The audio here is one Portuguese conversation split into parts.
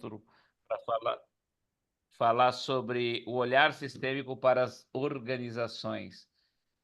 para falar sobre o olhar sistêmico para as organizações.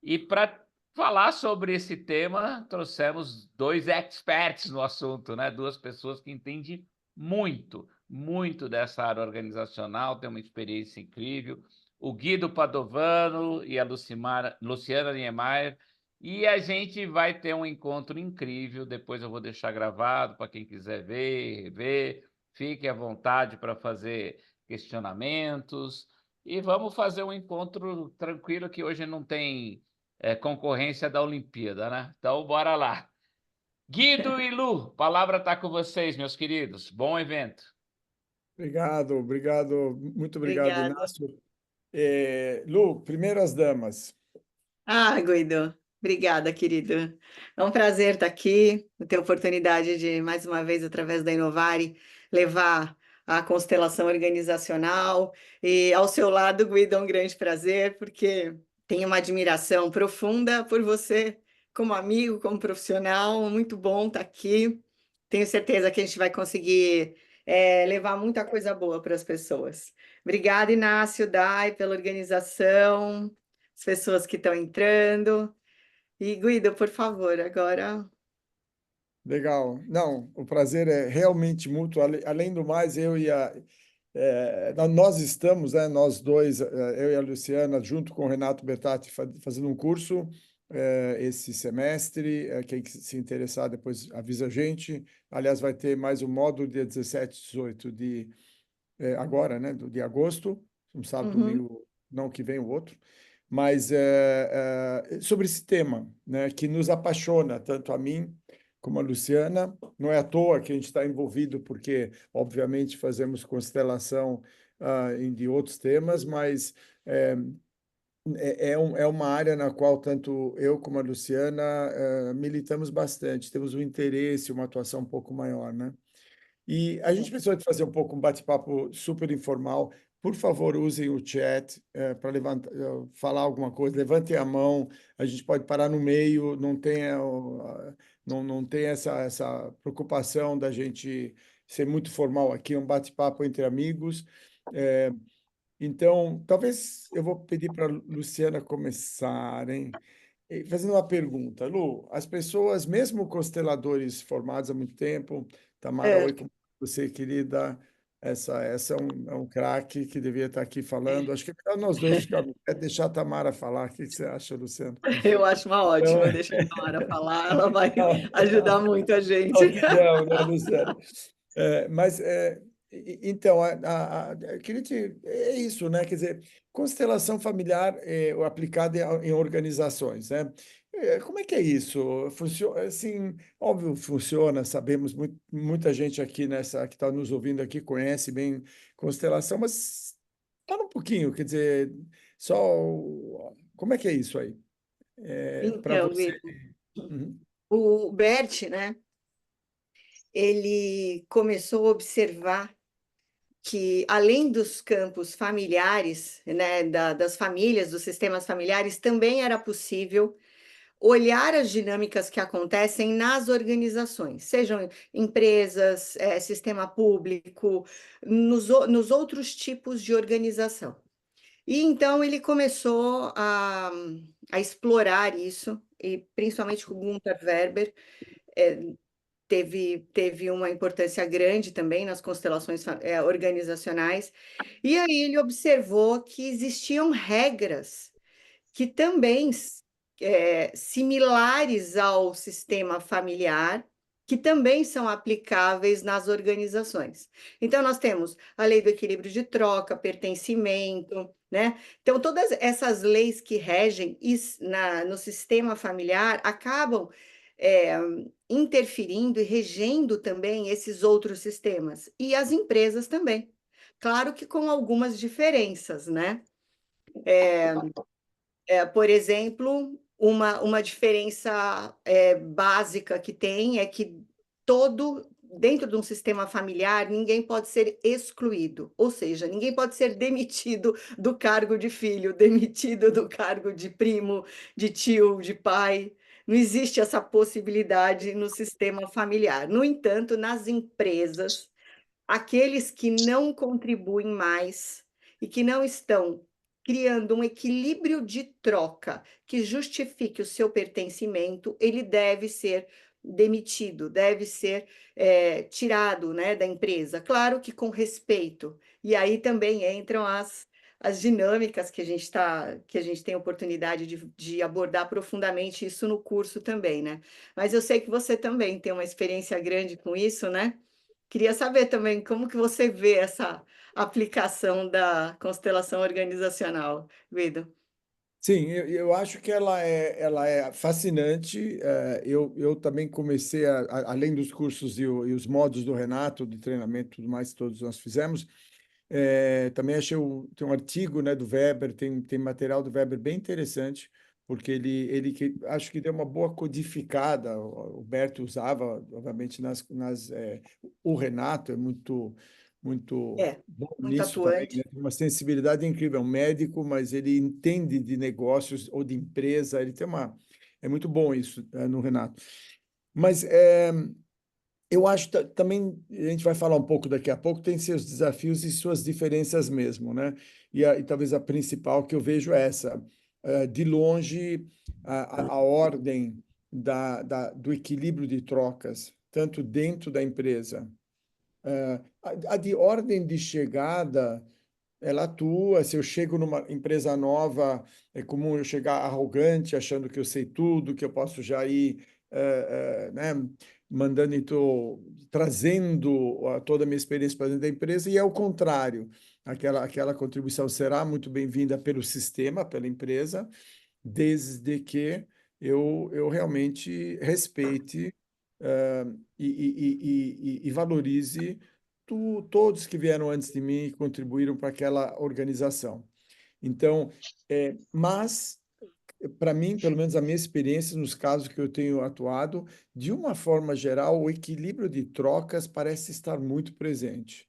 E para falar sobre esse tema, trouxemos dois experts no assunto, né? Duas pessoas que entendem muito, muito dessa área organizacional, têm uma experiência incrível. O Guido Padovano e a Luciana Niemeyer. E a gente vai ter um encontro incrível. Depois eu vou deixar gravado para quem quiser ver. Fique à vontade para fazer questionamentos. E vamos fazer um encontro tranquilo, que hoje não tem concorrência da Olimpíada, né? Então, bora lá. Guido e Lu, a palavra está com vocês, meus queridos. Bom evento. Obrigado, muito obrigado, Obrigada. Inácio. Lu, primeiras damas. Guido, obrigada, querido. É um prazer estar aqui, ter a oportunidade de, mais uma vez, através da Inovare, levar a constelação organizacional. E ao seu lado, Guido, é um grande prazer, porque tenho uma admiração profunda por você, como amigo, como profissional. Muito bom estar aqui. Tenho certeza que a gente vai conseguir levar muita coisa boa para as pessoas. Obrigada, Inácio, Dai, pela organização, as pessoas que estão entrando. E, Guido, por favor, agora. Legal. Não, o prazer é realmente mútuo. Além do mais, nós estamos, né, nós dois, eu e a Luciana, junto com o Renato Bertatti, fazendo um curso esse semestre. Quem se interessar depois avisa a gente. Aliás, vai ter mais um módulo dia 17, 18 agora, né, de agosto, um sábado, domingo, não que vem o outro. Mas sobre esse tema, né, que nos apaixona, tanto a mim como a Luciana. Não é à toa que a gente está envolvido, porque, obviamente, fazemos constelação de outros temas, mas é uma área na qual tanto eu como a Luciana militamos bastante, temos um interesse, uma atuação um pouco maior, né? E a gente precisou de fazer um pouco um bate-papo super informal. Por favor, usem o chat para falar alguma coisa. Levantem a mão. A gente pode parar no meio. Não tem essa preocupação da gente ser muito formal aqui. É um bate-papo entre amigos. Então, talvez eu vou pedir para a Luciana começarem fazendo uma pergunta. Lu, as pessoas, mesmo consteladores formados há muito tempo, Tamara, oi, como você, querida, essa é um craque que devia estar aqui falando. Acho que é melhor nós dois ficarmos, deixar a Tamara falar. O que você acha, Luciano? Eu acho uma Então, ótima deixar a Tamara falar, ela vai ajudar muito a gente. não, né, Luciano? Então, é isso, né? Quer dizer, constelação familiar aplicada em organizações, né? Como é que é isso? Funciona, assim, óbvio, funciona, sabemos, muita gente aqui que está nos ouvindo aqui conhece bem constelação, mas fala um pouquinho, quer dizer, só como é que é isso aí? Para Então, você. Guido, Uhum. o Bert, né, ele começou a observar que, além dos campos familiares, né, das famílias, dos sistemas familiares, também era possível olhar as dinâmicas que acontecem nas organizações, sejam empresas, sistema público, nos outros tipos de organização. E então ele começou a explorar isso, e principalmente com Gunther Werber, teve uma importância grande também nas constelações organizacionais. E aí ele observou que existiam regras que também similares ao sistema familiar, que também são aplicáveis nas organizações. Então, nós temos a lei do equilíbrio de troca, pertencimento, né? Então, todas essas leis que regem no sistema familiar acabam interferindo e regendo também esses outros sistemas, e as empresas também. Claro que com algumas diferenças, né? Por exemplo, uma diferença básica que tem é que dentro de um sistema familiar, ninguém pode ser excluído, ou seja, ninguém pode ser demitido do cargo de filho, demitido do cargo de primo, de tio, de pai. Não existe essa possibilidade no sistema familiar. No entanto, nas empresas, aqueles que não contribuem mais e que não estão criando um equilíbrio de troca que justifique o seu pertencimento, ele deve ser demitido, deve ser tirado, né, da empresa. Claro que com respeito. E aí também entram as dinâmicas que a gente tem oportunidade de abordar profundamente isso no curso também, né? Mas eu sei que você também tem uma experiência grande com isso, né? Queria saber também como que você vê essa aplicação da constelação organizacional, Guido. Sim, eu acho que ela é fascinante. Eu também comecei, além dos cursos e os modos do Renato, de treinamento e tudo mais, todos nós fizemos, também achei, tem um artigo, né, do Weber, tem material do Weber bem interessante, porque acho que deu uma boa codificada. O Berto usava, obviamente, o Renato é muito É, bom muito nisso também, né? atuante. Tem uma sensibilidade incrível, é um médico, mas ele entende de negócios ou de empresa, é muito bom isso, no Renato. Mas eu acho também, a gente vai falar um pouco daqui a pouco, tem seus desafios e suas diferenças mesmo, né? E talvez a principal que eu vejo é essa, de longe, a ordem do equilíbrio de trocas, tanto dentro da empresa. A de ordem de chegada, ela atua. Se eu chego numa empresa nova, é comum eu chegar arrogante, achando que eu sei tudo, que eu posso já ir, né, mandando, então, trazendo toda a minha experiência para dentro da empresa, e é o contrário. Aquela contribuição será muito bem-vinda pelo sistema, pela empresa, desde que eu realmente respeite, e valorize todos que vieram antes de mim e contribuíram para aquela organização. Então, mas, para mim, pelo menos a minha experiência, nos casos que eu tenho atuado, de uma forma geral, o equilíbrio de trocas parece estar muito presente.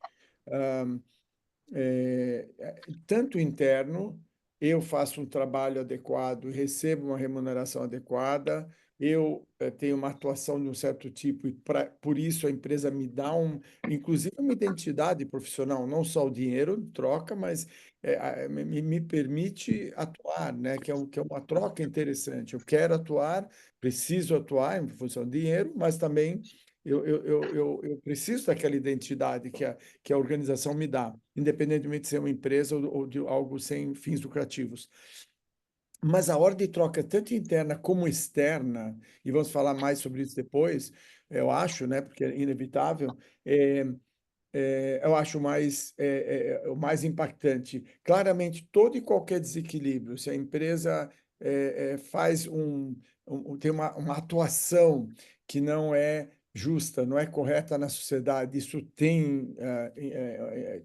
Tanto interno, eu faço um trabalho adequado e recebo uma remuneração adequada, eu tenho uma atuação de um certo tipo e por isso a empresa me dá inclusive uma identidade profissional, não só o dinheiro de troca, mas me permite atuar, né? Que é uma troca interessante. Eu quero atuar, preciso atuar em função do dinheiro, mas também eu preciso daquela identidade que a organização me dá, independentemente de ser uma empresa ou de algo sem fins lucrativos. Mas a ordem de troca, tanto interna como externa, e vamos falar mais sobre isso depois, eu acho, né, porque é inevitável, eu acho o mais impactante. Claramente, todo e qualquer desequilíbrio, se a empresa faz tem uma atuação que não é justa, não é correta na sociedade, isso tem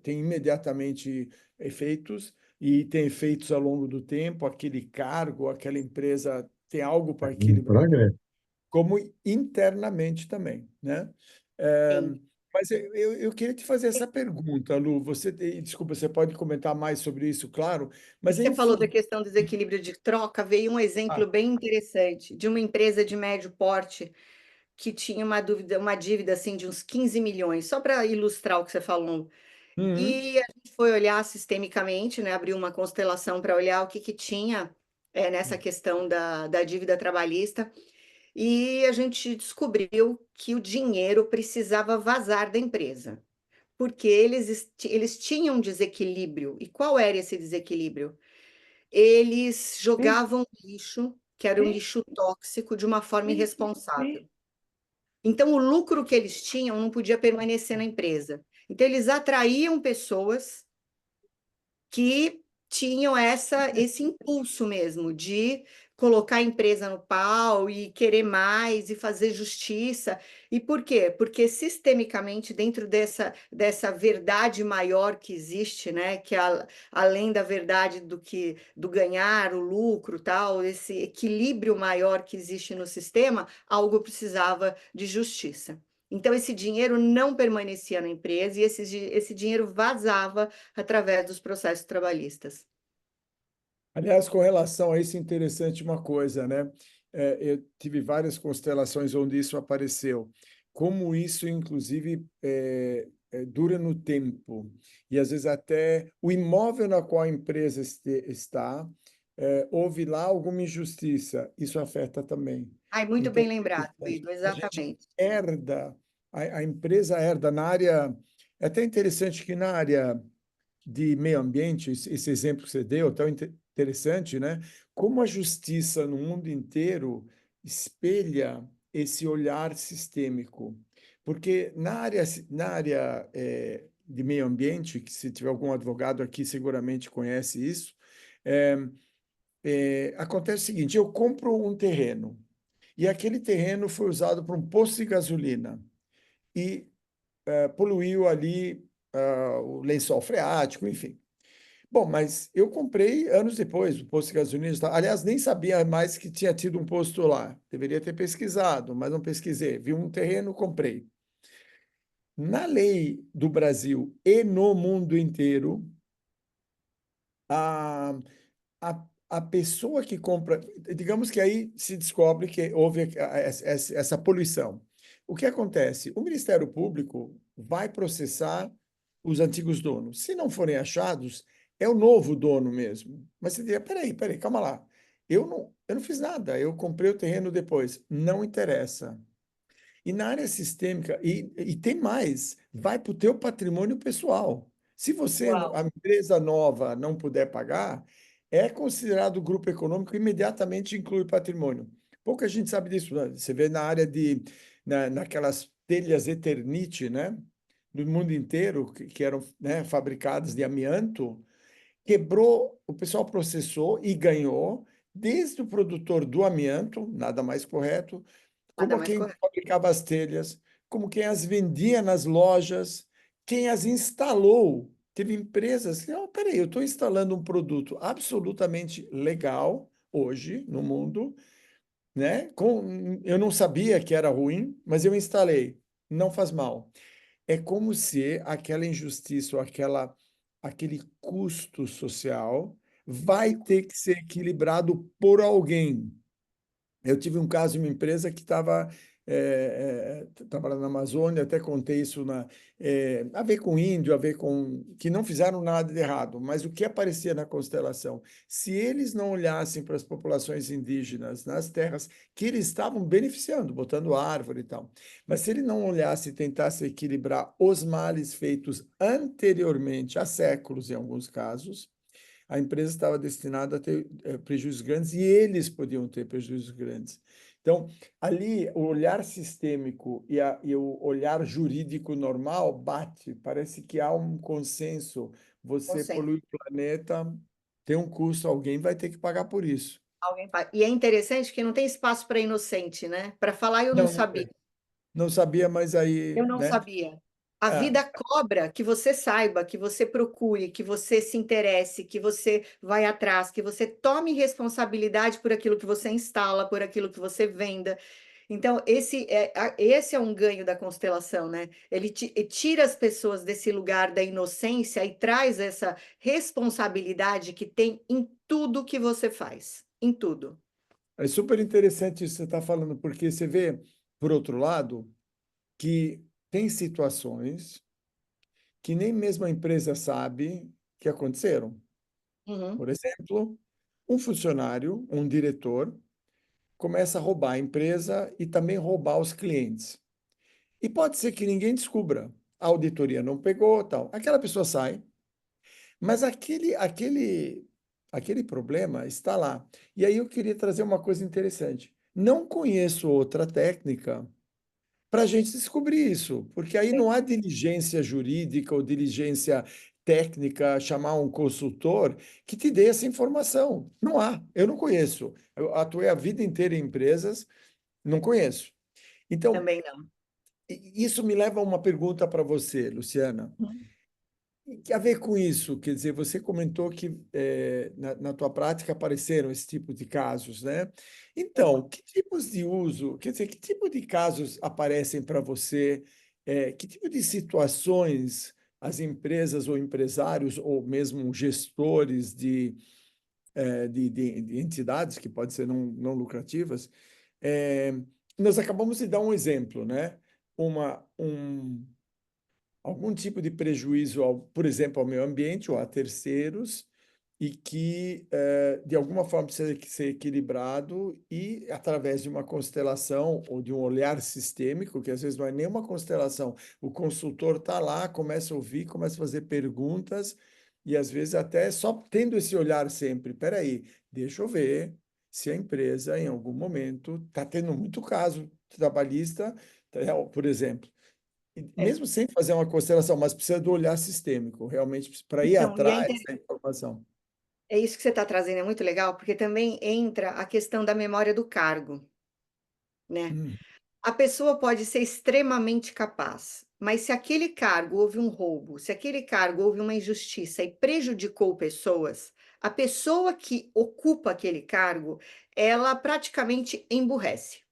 imediatamente efeitos, e tem efeitos ao longo do tempo. Aquele cargo, aquela empresa tem algo para equilibrar, Progresso. como internamente também, né? É, Sim. mas eu queria te fazer essa pergunta, Lu. Desculpa, você pode comentar mais sobre isso, claro, mas Você falou da enfim. questão do desequilíbrio de troca, veio um Ah, exemplo bem interessante de uma empresa de médio porte que tinha uma dívida assim de uns 15 milhões, só para ilustrar o que você falou. uhum, E a gente foi olhar sistemicamente, né, abriu uma constelação para olhar o que que tinha nessa questão da dívida trabalhista, e a gente descobriu que o dinheiro precisava vazar da empresa, porque eles tinham um desequilíbrio. E qual era esse desequilíbrio? Eles jogavam lixo, que era um lixo tóxico, de uma forma irresponsável. Então, o lucro que eles tinham não podia permanecer na empresa. Então, eles atraíam pessoas que tinham esse impulso mesmo de colocar a empresa no pau e querer mais e fazer justiça. E por quê? Porque sistemicamente, dentro dessa verdade maior que existe, né, que é além da verdade do ganhar, o lucro, tal, esse equilíbrio maior que existe no sistema, algo precisava de justiça. Então, esse dinheiro não permanecia na empresa e esse dinheiro vazava através dos processos trabalhistas. aliás, com relação a isso, é interessante uma coisa, né? Eu tive várias constelações onde isso apareceu. Como isso, inclusive, dura no tempo, e às vezes até o imóvel na qual a empresa está, houve lá alguma injustiça, isso afeta também. Ai, muito Então, bem lembrado, Guido, a gente exatamente. herda, a empresa herda na área. É até interessante que na área de meio ambiente, esse exemplo que você deu, tão interessante, né? Como a justiça no mundo inteiro espelha esse olhar sistêmico. Porque na área de meio ambiente, que se tiver algum advogado aqui seguramente conhece isso, é, acontece o seguinte: eu compro um terreno e aquele terreno foi usado para um posto de gasolina e poluiu ali o lençol freático, enfim. Bom, mas eu comprei anos depois o posto de gasolina. Aliás, nem sabia mais que tinha tido um posto lá. Deveria ter pesquisado, mas não pesquisei. Vi um terreno, comprei. Na lei do Brasil e no mundo inteiro, a, a pessoa que compra, digamos que aí se descobre que houve essa poluição. O que acontece? O Ministério Público vai processar os antigos donos. Se não forem achados, é o novo dono mesmo. Mas você diria, peraí, calma lá. Eu não fiz nada, eu comprei o terreno depois. Não interessa. E na área sistêmica, e tem mais, vai para o teu patrimônio pessoal. Se você, Uau, a empresa nova, não puder pagar, é considerado grupo econômico, imediatamente inclui patrimônio. Pouca gente sabe disso, né? Você vê na área naquelas telhas Eternit, né? No mundo inteiro, que eram, né, fabricadas de amianto, quebrou, o pessoal processou e ganhou, desde o produtor do amianto, nada mais correto, nada como mais quem correto. fabricava as telhas, como quem as vendia nas lojas, quem as instalou. Teve empresas que, oh, peraí, eu estou instalando um produto absolutamente legal hoje no mundo, né? Eu não sabia que era ruim, mas eu instalei. Não faz mal. É como se aquela injustiça ou aquele custo social vai ter que ser equilibrado por alguém. Eu tive um caso de uma empresa que estava lá na Amazônia, até contei isso a ver com índio, a ver com que não fizeram nada de errado, mas o que aparecia na constelação? Se eles não olhassem para as populações indígenas nas terras que eles estavam beneficiando, botando árvore e tal, mas se ele não olhasse e tentasse equilibrar os males feitos anteriormente, há séculos em alguns casos, a empresa estava destinada a ter prejuízos grandes e eles podiam ter prejuízos grandes. Então, ali, o olhar sistêmico e o olhar jurídico normal bate. Parece que há um consenso. Você Consenso. polui o planeta, tem um custo, alguém vai ter que pagar por isso. Alguém faz. E é interessante que não tem espaço para inocente, né? Para falar, eu não Não, não sabia. tem. Não sabia, mas aí, Eu não né? sabia. A Ah, vida cobra que você saiba, que você procure, que você se interesse, que você vai atrás, que você tome responsabilidade por aquilo que você instala, por aquilo que você venda. Então, esse é um ganho da constelação, né? Ele tira as pessoas desse lugar da inocência e traz essa responsabilidade que tem em tudo que você faz, em tudo. é super interessante isso que você está falando, porque você vê, por outro lado, que tem situações que nem mesmo a empresa sabe que aconteceram. Uhum. Por exemplo, um funcionário, um diretor, começa a roubar a empresa e também roubar os clientes. E pode ser que ninguém descubra. A auditoria não pegou, tal. Aquela pessoa sai, mas aquele problema está lá. E aí eu queria trazer uma coisa interessante. Não conheço outra técnica para a gente descobrir isso, porque aí não há diligência jurídica ou diligência técnica, chamar um consultor que te dê essa informação. Não há, eu não conheço. Eu atuei a vida inteira em empresas, não conheço. Então, Também não. isso me leva a uma pergunta para você, Luciana. Uhum. Que a ver com isso? Quer dizer, você comentou que na tua prática apareceram esse tipo de casos, né? Então, que tipos de uso, quer dizer, que tipo de casos aparecem para você? Que tipo de situações as empresas ou empresários ou mesmo gestores de entidades, que podem ser não lucrativas, eh, nós acabamos de dar um exemplo, né? Uma, um, algum tipo de prejuízo, ao, por exemplo, ao meio ambiente ou a terceiros, e que, de alguma forma, precisa ser equilibrado e, através de uma constelação ou de um olhar sistêmico, que às vezes não é nem uma constelação, o consultor está lá, começa a ouvir, começa a fazer perguntas, e às vezes até só tendo esse olhar sempre, peraí, deixa eu ver se a empresa, em algum momento, está tendo muito caso trabalhista, por exemplo, É. mesmo sem fazer uma constelação, mas precisa do olhar sistêmico, realmente, para ir Então, atrás da informação. é isso que você está trazendo, é muito legal, porque também entra a questão da memória do cargo, né? Hum, A pessoa pode ser extremamente capaz, mas se aquele cargo houve um roubo, se aquele cargo houve uma injustiça e prejudicou pessoas, a pessoa que ocupa aquele cargo, ela praticamente emburrece.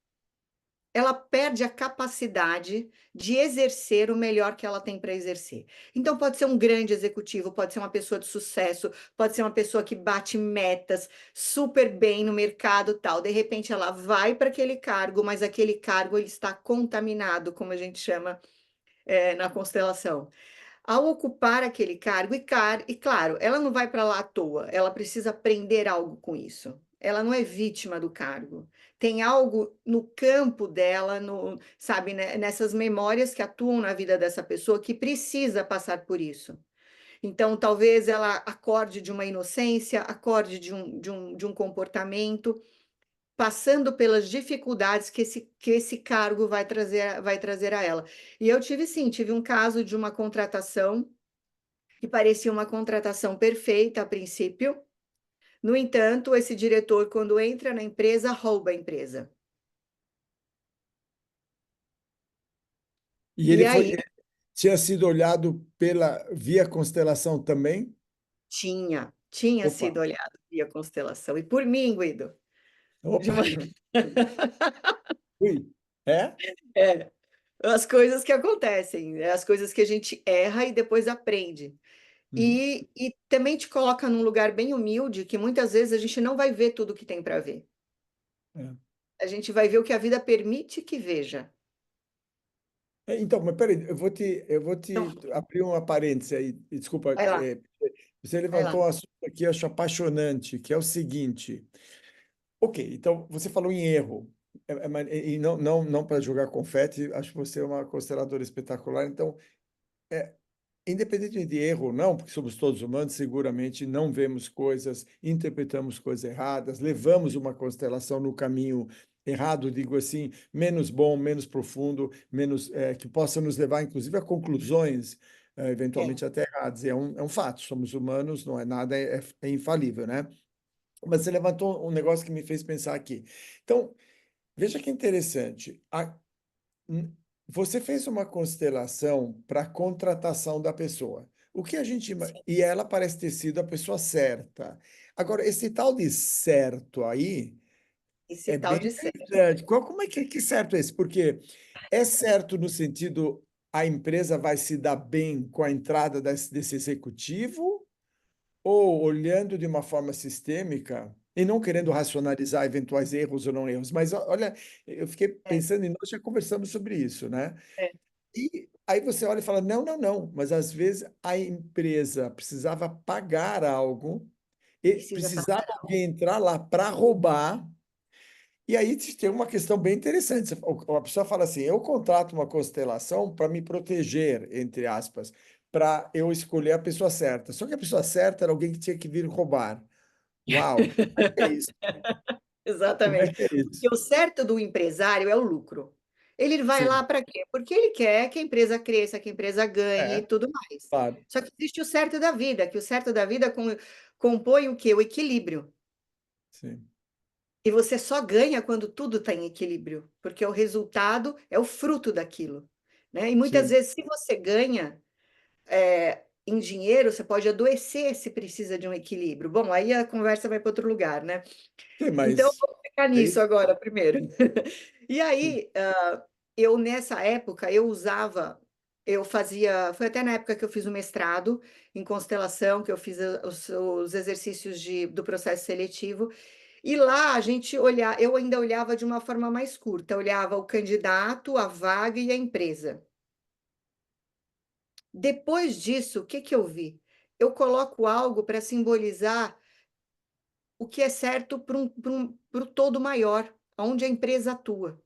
Ela perde a capacidade de exercer o melhor que ela tem para exercer. Então, pode ser um grande executivo, pode ser uma pessoa de sucesso, pode ser uma pessoa que bate metas super bem no mercado, tal. De repente, ela vai para aquele cargo, mas aquele cargo ele está contaminado, como a gente chama, na constelação. Ao ocupar aquele cargo, e claro, ela não vai para lá à toa, ela precisa aprender algo com isso. Ela não é vítima do cargo. Tem algo no campo dela, no, sabe, né, nessas memórias que atuam na vida dessa pessoa que precisa passar por isso. Então, talvez ela acorde de uma inocência, acorde de um comportamento, passando pelas dificuldades que esse cargo vai trazer a ela. E eu tive, sim, tive um caso de uma contratação que parecia uma contratação perfeita a princípio. No entanto, esse diretor, quando entra na empresa, rouba a empresa. E E ele aí tinha sido olhado pela via constelação também? tinha Opa, sido olhado via constelação. E por mim, Guido, de opa, uma... ui, é? é, as coisas que acontecem, né? As coisas que a gente erra e depois aprende. Uhum, E também te coloca num lugar bem humilde, que muitas vezes a gente não vai ver tudo que tem para ver. é. A gente vai ver o que a vida permite que veja. Então, mas peraí, eu vou Então, te abrir uma parêntese aí, e desculpa, vai lá, você vai levantou lá. um assunto aqui, eu acho apaixonante, que é o seguinte, ok, então você falou em erro, e não para jogar confete, acho que você é uma consteladora espetacular, então, independente de erro ou não, porque somos todos humanos, seguramente não vemos coisas, interpretamos coisas erradas, levamos uma constelação no caminho errado, digo assim, menos bom, menos profundo, menos que possa nos levar, inclusive, a conclusões É. eventualmente até erradas. E é um fato, somos humanos, não é nada, é infalível, né? Mas você levantou um negócio que me fez pensar aqui. Então, veja que interessante. Hum, Você fez uma constelação para a contratação da pessoa. O que a gente. Sim. E ela parece ter sido a pessoa certa. Agora, esse tal de certo aí Esse é tal bem de ser. interessante. Como é que certo é esse? Porque é certo no sentido a empresa vai se dar bem com a entrada desse executivo, ou olhando de uma forma sistêmica e não querendo racionalizar eventuais erros ou não erros. Mas olha, eu fiquei É, pensando e nós já conversamos sobre isso, né? é, E aí você olha e fala: não, não, não, mas às vezes a empresa precisava pagar algo e precisa precisava pagar. alguém entrar lá para roubar. E aí tem uma questão bem interessante. A pessoa fala assim: eu contrato uma constelação para me proteger, entre aspas, para eu escolher a pessoa certa. Só que a pessoa certa era alguém que tinha que vir roubar. Uau! Como é que é isso? Como é Exatamente. que é Porque isso? o certo do empresário é o lucro. Ele vai Sim, lá para quê? Porque ele quer que a empresa cresça, que a empresa ganhe e é, tudo mais. claro. Só que existe o certo da vida, que o certo da vida compõe o quê? O equilíbrio. Sim, E você só ganha quando tudo está em equilíbrio, porque o resultado é o fruto daquilo, né? E muitas sim. vezes, se você ganha em dinheiro, você pode adoecer se precisa de um equilíbrio. Bom, aí a conversa vai para outro lugar, né? Sim, Então, mas vamos ficar nisso aí, agora primeiro. E sim. aí, eu nessa época, eu fazia, foi até na época que eu fiz o mestrado em constelação, que eu fiz os exercícios do processo seletivo, e lá eu ainda olhava de uma forma mais curta, eu olhava o candidato, a vaga e a empresa. Depois disso, o que que eu vi? Eu coloco algo para simbolizar o que é certo para o todo maior, onde a empresa atua.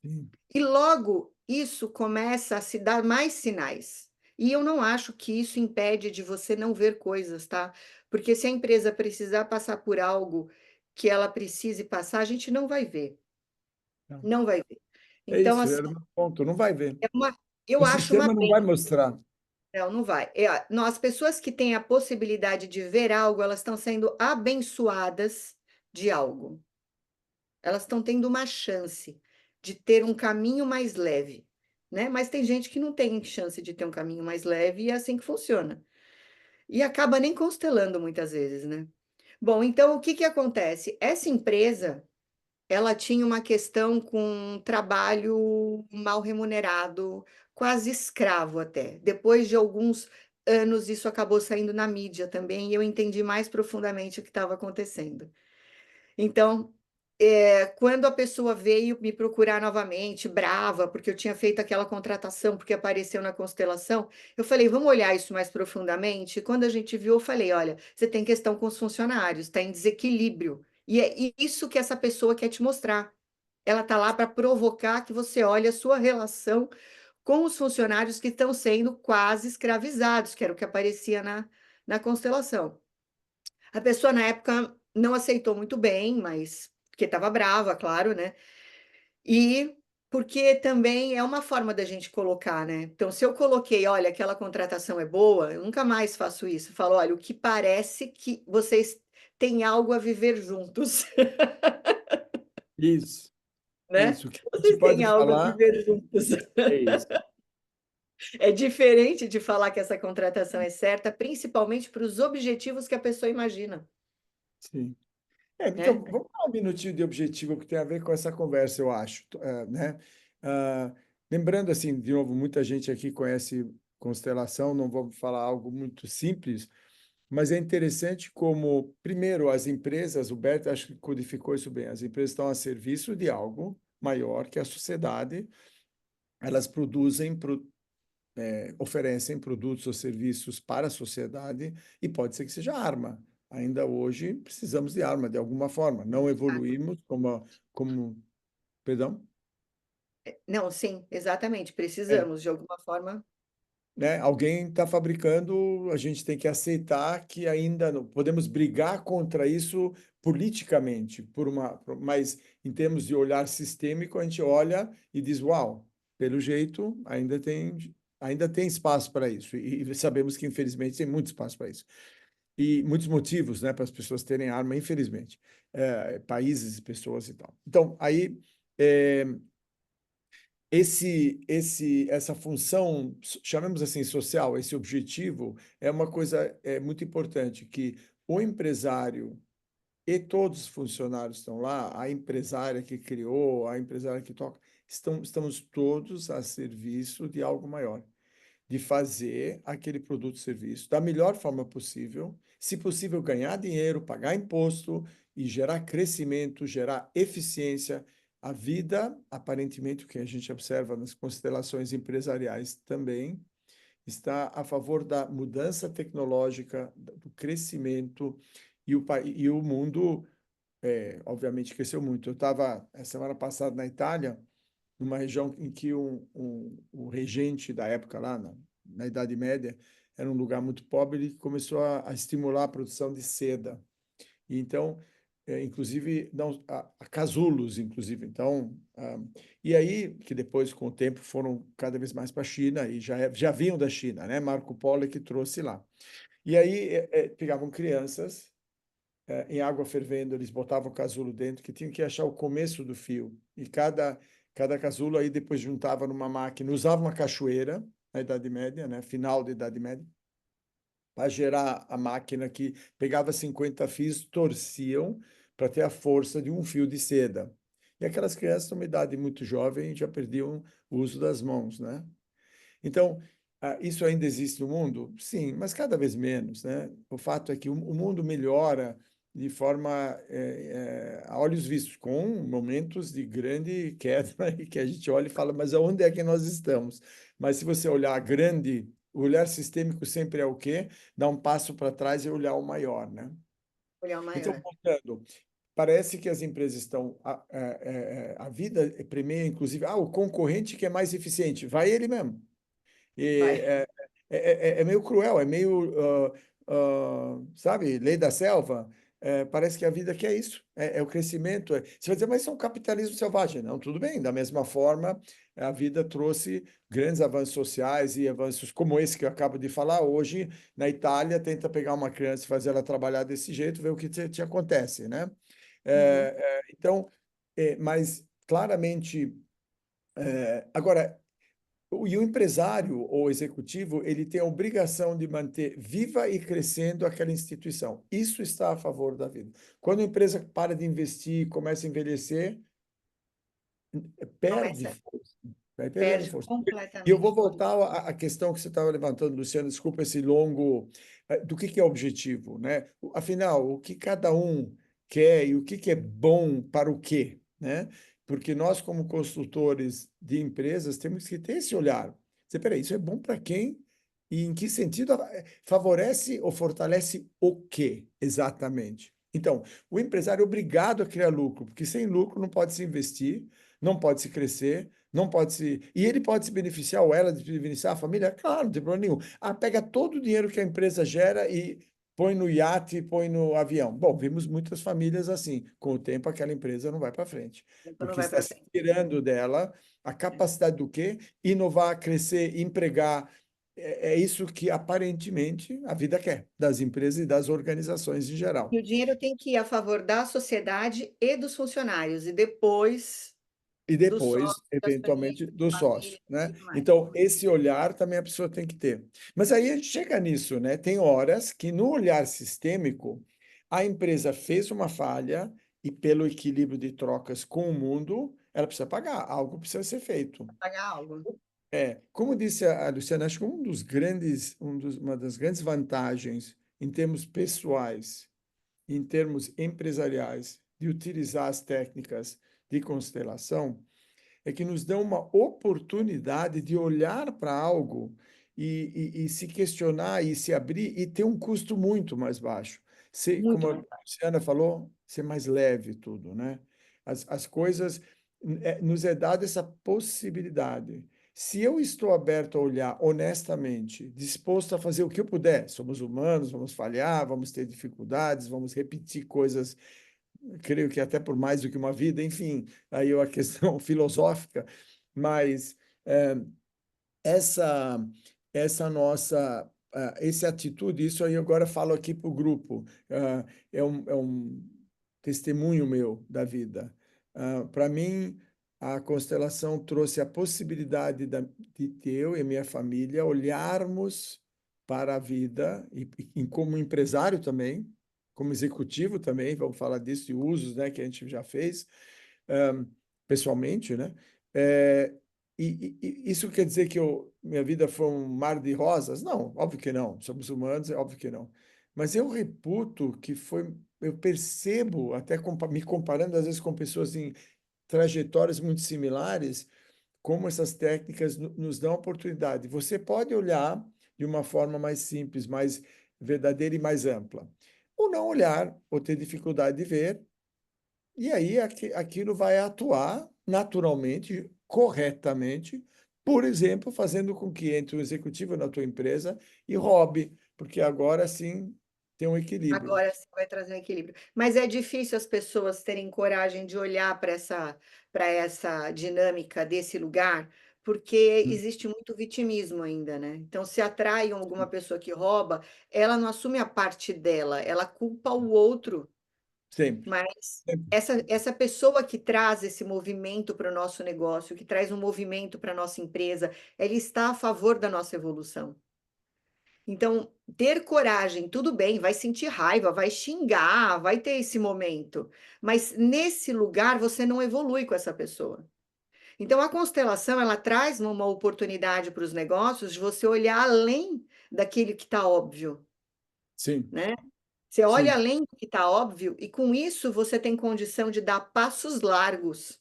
Sim. E logo isso começa a se dar mais sinais. E eu não acho que isso impede de você não ver coisas, tá? Porque se a empresa precisar passar por algo que ela precise passar, a gente não vai ver, Não. não vai ver. É Então, isso, assim, era o meu ponto. Não vai ver. eu O acho uma sistema não vai pena. mostrar. Não, não vai. As pessoas que têm a possibilidade de ver algo, elas estão sendo abençoadas de algo. Elas estão tendo uma chance de ter um caminho mais leve, né? Mas tem gente que não tem chance de ter um caminho mais leve e é assim que funciona. E acaba nem constelando muitas vezes, né? Bom, então o que que acontece? Essa empresa, ela tinha uma questão com trabalho mal remunerado, quase escravo até. Depois de alguns anos, isso acabou saindo na mídia também, e eu entendi mais profundamente o que estava acontecendo. Então, quando a pessoa veio me procurar novamente, brava, porque eu tinha feito aquela contratação, porque apareceu na constelação, eu falei, vamos olhar isso mais profundamente. E quando a gente viu, eu falei, olha, você tem questão com os funcionários, está em desequilíbrio. E é isso que essa pessoa quer te mostrar. Ela está lá para provocar que você olhe a sua relação com os funcionários que estão sendo quase escravizados, que era o que aparecia na constelação. A pessoa, na época, não aceitou muito bem, mas porque estava brava, claro, né? E porque também é uma forma da gente colocar, né? Então, se eu coloquei, olha, aquela contratação é boa, eu nunca mais faço isso. Eu falo, olha, o que parece que vocês têm algo a viver juntos, Isso, né? isso. O que a gente Vocês têm pode algo a falar viver juntos. é isso. É diferente de falar que essa contratação é certa, principalmente para os objetivos que a pessoa imagina, Sim. né? Então, vamos dar um minutinho de objetivo que tem a ver com essa conversa, eu acho, né? Ah, lembrando, assim, de novo, muita gente aqui conhece constelação, não vou falar algo muito simples, mas é interessante como, primeiro, as empresas, o Bert acho que codificou isso bem, as empresas estão a serviço de algo maior que a sociedade, elas oferecem produtos ou serviços para a sociedade e pode ser que seja arma. Ainda hoje precisamos de arma de alguma forma. Não evoluímos como, perdão, Não, sim, exatamente. é, Precisamos, de alguma forma. né? Alguém está fabricando, a gente tem que aceitar que ainda não podemos brigar contra isso politicamente, mas em termos de olhar sistêmico, a gente olha e diz, uau, pelo jeito ainda tem espaço para isso. E sabemos que, infelizmente, tem muito espaço para isso. E muitos motivos, né, para as pessoas terem arma, infelizmente. Países, pessoas e tal. Então, aí, é, essa função, chamemos assim, social, esse objetivo, é uma coisa muito importante, que o empresário e todos os funcionários estão lá, a empresária que criou, a empresária que toca, estamos todos a serviço de algo maior, de fazer aquele produto ou serviço da melhor forma possível, se possível ganhar dinheiro, pagar imposto e gerar crescimento, gerar eficiência. A vida, aparentemente, o que a gente observa nas constelações empresariais também, está a favor da mudança tecnológica, do crescimento, e o mundo, obviamente, cresceu muito. Eu estava, semana passada, na Itália, numa região em que o regente da época lá, na Idade Média, era um lugar muito pobre, ele começou a estimular a produção de seda. E então, inclusive, não, a casulos, inclusive. Então, e aí, que depois, com o tempo, foram cada vez mais para a China, e já vinham da China, né? Marco Polo é que trouxe lá. E aí, pegavam crianças, em água fervendo, eles botavam o casulo dentro, que tinham que achar o começo do fio. E cada casulo aí depois juntava numa máquina, usava uma cachoeira, na Idade Média, né? Final da Idade Média, para gerar a máquina que pegava 50 fios, torciam para ter a força de um fio de seda. E aquelas crianças, numa idade muito jovem, já perdiam o uso das mãos, né? Então, isso ainda existe no mundo? Sim, mas cada vez menos, né? O fato é que o mundo melhora de forma a olhos vistos, com momentos de grande queda e que a gente olha e fala, mas aonde é que nós estamos? Mas se você olhar grande, o olhar sistêmico sempre é o quê? Dar um passo para trás e olhar o maior, né? Olhar o Então, maior. voltando, parece que as empresas estão. A vida premia, inclusive, o concorrente que é mais eficiente, vai ele mesmo. E Vai. é meio cruel, é meio, sabe, lei da selva. Parece que a vida quer isso, é o crescimento. Você vai dizer, mas isso é um capitalismo selvagem. Não, tudo bem, da mesma forma, a vida trouxe grandes avanços sociais e avanços como esse que eu acabo de falar. Hoje, na Itália, tenta pegar uma criança e fazer ela trabalhar desse jeito, ver o que te acontece, né? Uhum. Então, mas claramente, agora. E o empresário ou executivo, ele tem a obrigação de manter viva e crescendo aquela instituição. Isso está a favor da vida. Quando a empresa para de investir, começa a envelhecer, perde Começa, força, vai perdendo perde força. E eu vou completamente. voltar à questão que você estava levantando, Luciano, desculpa esse longo, do que é objetivo, né? Afinal, o que cada um quer e o que é bom para o quê, né? Porque nós, como consultores de empresas, temos que ter esse olhar. Dizer, peraí, isso é bom para quem? E em que sentido favorece ou fortalece o quê, exatamente? Então, o empresário é obrigado a criar lucro, porque sem lucro não pode se investir, não pode se crescer, não pode se. E ele pode se beneficiar, ou ela se beneficiar, a família? Claro, não tem problema nenhum. Pega todo o dinheiro que a empresa gera e põe no iate, põe no avião. Bom, vimos muitas famílias assim. Com o tempo, aquela empresa não vai para frente, Então não porque vai está para se frente. tirando dela a capacidade do quê? Inovar, crescer, empregar. É isso que aparentemente a vida quer, das empresas e das organizações em E geral. o dinheiro tem que ir a favor da sociedade e dos funcionários, e depois E do depois, sócio, do eventualmente, acionista, do da família sócio, e né? tudo mais. Então, esse olhar também a pessoa tem que ter. Mas aí a gente chega nisso, né? Tem horas que no olhar sistêmico, a empresa fez uma falha e pelo equilíbrio de trocas com o mundo, ela precisa pagar, algo precisa ser feito. Pagar algo. Como disse a Luciana, acho que uma das grandes vantagens em termos pessoais, em termos empresariais, de utilizar as técnicas de constelação, é que nos dão uma oportunidade de olhar para algo e se questionar e se abrir e ter um custo muito mais baixo. Como Muito a mais fácil. Luciana falou, ser mais leve tudo, né? As coisas, nos é dada essa possibilidade. Se eu estou aberto a olhar honestamente, disposto a fazer o que eu puder, somos humanos, vamos falhar, vamos ter dificuldades, vamos repetir coisas, creio que até por mais do que uma vida, enfim, aí é uma questão filosófica, mas essa essa atitude, isso aí agora falo aqui para o grupo, é um testemunho meu da vida. Para mim, a constelação trouxe a possibilidade de eu e minha família olharmos para a vida, e como empresário também, como executivo também, vamos falar disso, de usos, né, que a gente já fez, um, pessoalmente, né? É, isso quer dizer que minha vida foi um mar de rosas? Não, óbvio que não. Somos humanos, é óbvio que não. Mas eu reputo que eu percebo, até me comparando às vezes com pessoas em trajetórias muito similares, como essas técnicas nos dão a oportunidade. Você pode olhar de uma forma mais simples, mais verdadeira e mais ampla. Ou não olhar, ou ter dificuldade de ver, e aí aquilo vai atuar naturalmente, corretamente, por exemplo, fazendo com que entre um executivo na tua empresa e roube, porque agora sim tem um equilíbrio. Agora você vai trazer um equilíbrio. Mas é difícil as pessoas terem coragem de olhar para essa dinâmica desse lugar, porque existe muito vitimismo ainda, né? Então, se atrai alguma pessoa que rouba, ela não assume a parte dela, ela culpa o outro. Sempre, Mas sempre. essa pessoa que traz esse movimento para o nosso negócio, que traz um movimento para a nossa empresa, ela está a favor da nossa evolução. Então, ter coragem, tudo bem, vai sentir raiva, vai xingar, vai ter esse momento, mas nesse lugar você não evolui com essa pessoa. Então, a constelação, ela traz uma oportunidade para os negócios de você olhar além daquele que está óbvio, Sim. né? Você olha Sim. além do que está óbvio e com isso você tem condição de dar passos largos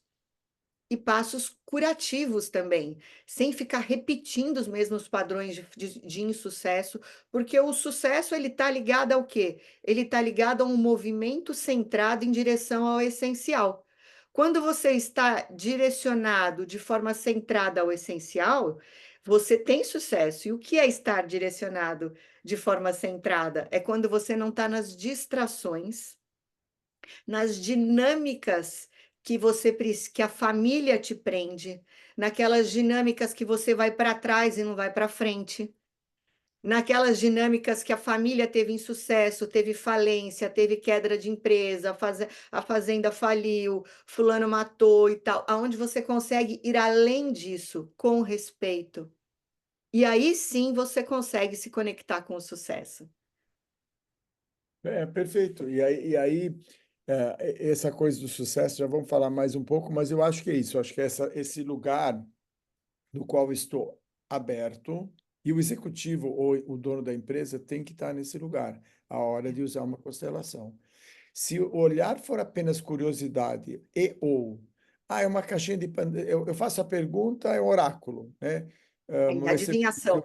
e passos curativos também, sem ficar repetindo os mesmos padrões de insucesso, porque o sucesso ele está ligado ao quê? Ele está ligado a um movimento centrado em direção ao essencial. Quando você está direcionado de forma centrada ao essencial, você tem sucesso. E o que é estar direcionado de forma centrada? É quando você não está nas distrações, nas dinâmicas que a família te prende, naquelas dinâmicas que você vai para trás e não vai para frente, naquelas dinâmicas que a família teve insucesso, teve falência, teve queda de empresa, a fazenda faliu, fulano matou e tal, aonde você consegue ir além disso com respeito. E aí sim você consegue se conectar com o sucesso. Perfeito. Essa coisa do sucesso, já vamos falar mais um pouco, mas eu acho que é isso. Eu acho que esse lugar no qual estou aberto, e o executivo ou o dono da empresa tem que estar nesse lugar, a hora de usar uma constelação. Se o olhar for apenas curiosidade é uma caixinha de eu faço a pergunta, é oráculo, né? Aí, adivinhação,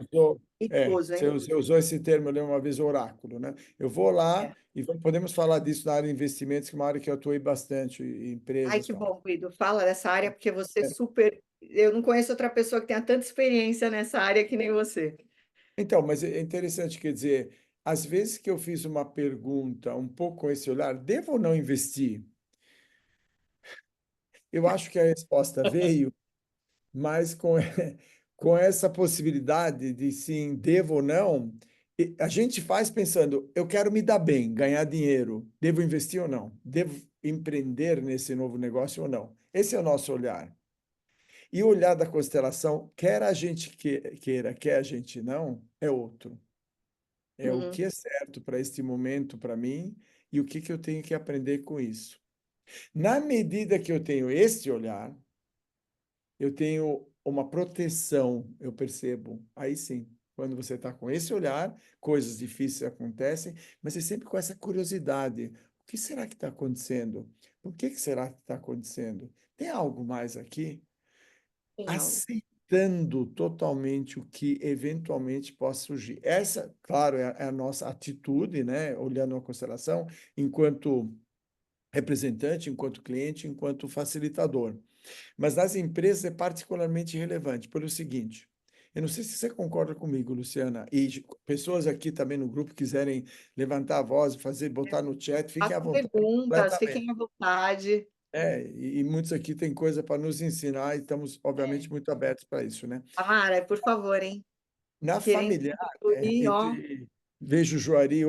perigoso, Você hein? usou esse termo, eu lembro uma vez, oráculo, né? Eu vou lá É. e podemos falar disso na área de investimentos, que é uma área que eu atuei bastante em Ai, empresas e que tal. bom, Guido. Fala dessa área, porque você super. Eu não conheço outra pessoa que tenha tanta experiência nessa área que nem você. Então, mas é interessante, quer dizer, às vezes que eu fiz uma pergunta um pouco com esse olhar, devo ou não investir? Eu acho que a resposta veio, mas com essa possibilidade de sim, devo ou não, a gente faz pensando, eu quero me dar bem, ganhar dinheiro, devo investir ou não? Devo empreender nesse novo negócio ou não? Esse é o nosso olhar. E o olhar da constelação, quer a gente queira, quer a gente não, é outro. É o Uhum, que é certo para este momento, para mim, e o que que eu tenho que aprender com isso. Na medida que eu tenho este olhar, eu tenho uma proteção, eu percebo. Aí sim, quando você está com esse olhar, coisas difíceis acontecem, mas é sempre com essa curiosidade. O que será que está acontecendo? Por que que será que está acontecendo? Tem algo mais aqui? tem algo. Aceitando totalmente o que eventualmente possa surgir. Essa, claro, é a nossa atitude, né? Olhando a constelação, enquanto representante, enquanto cliente, enquanto facilitador. Mas nas empresas é particularmente relevante pelo seguinte. Eu não sei se você concorda comigo, Luciana, e pessoas aqui também no grupo quiserem levantar a voz, botar no chat, fiquem à Façam vontade perguntas, completamente. fiquem à vontade. E muitos aqui têm coisa para nos ensinar e estamos, obviamente, É. muito abertos para isso, né? Tamara, por favor, hein? Na Querendo familiar, contribuir, ó. vejo o Juari,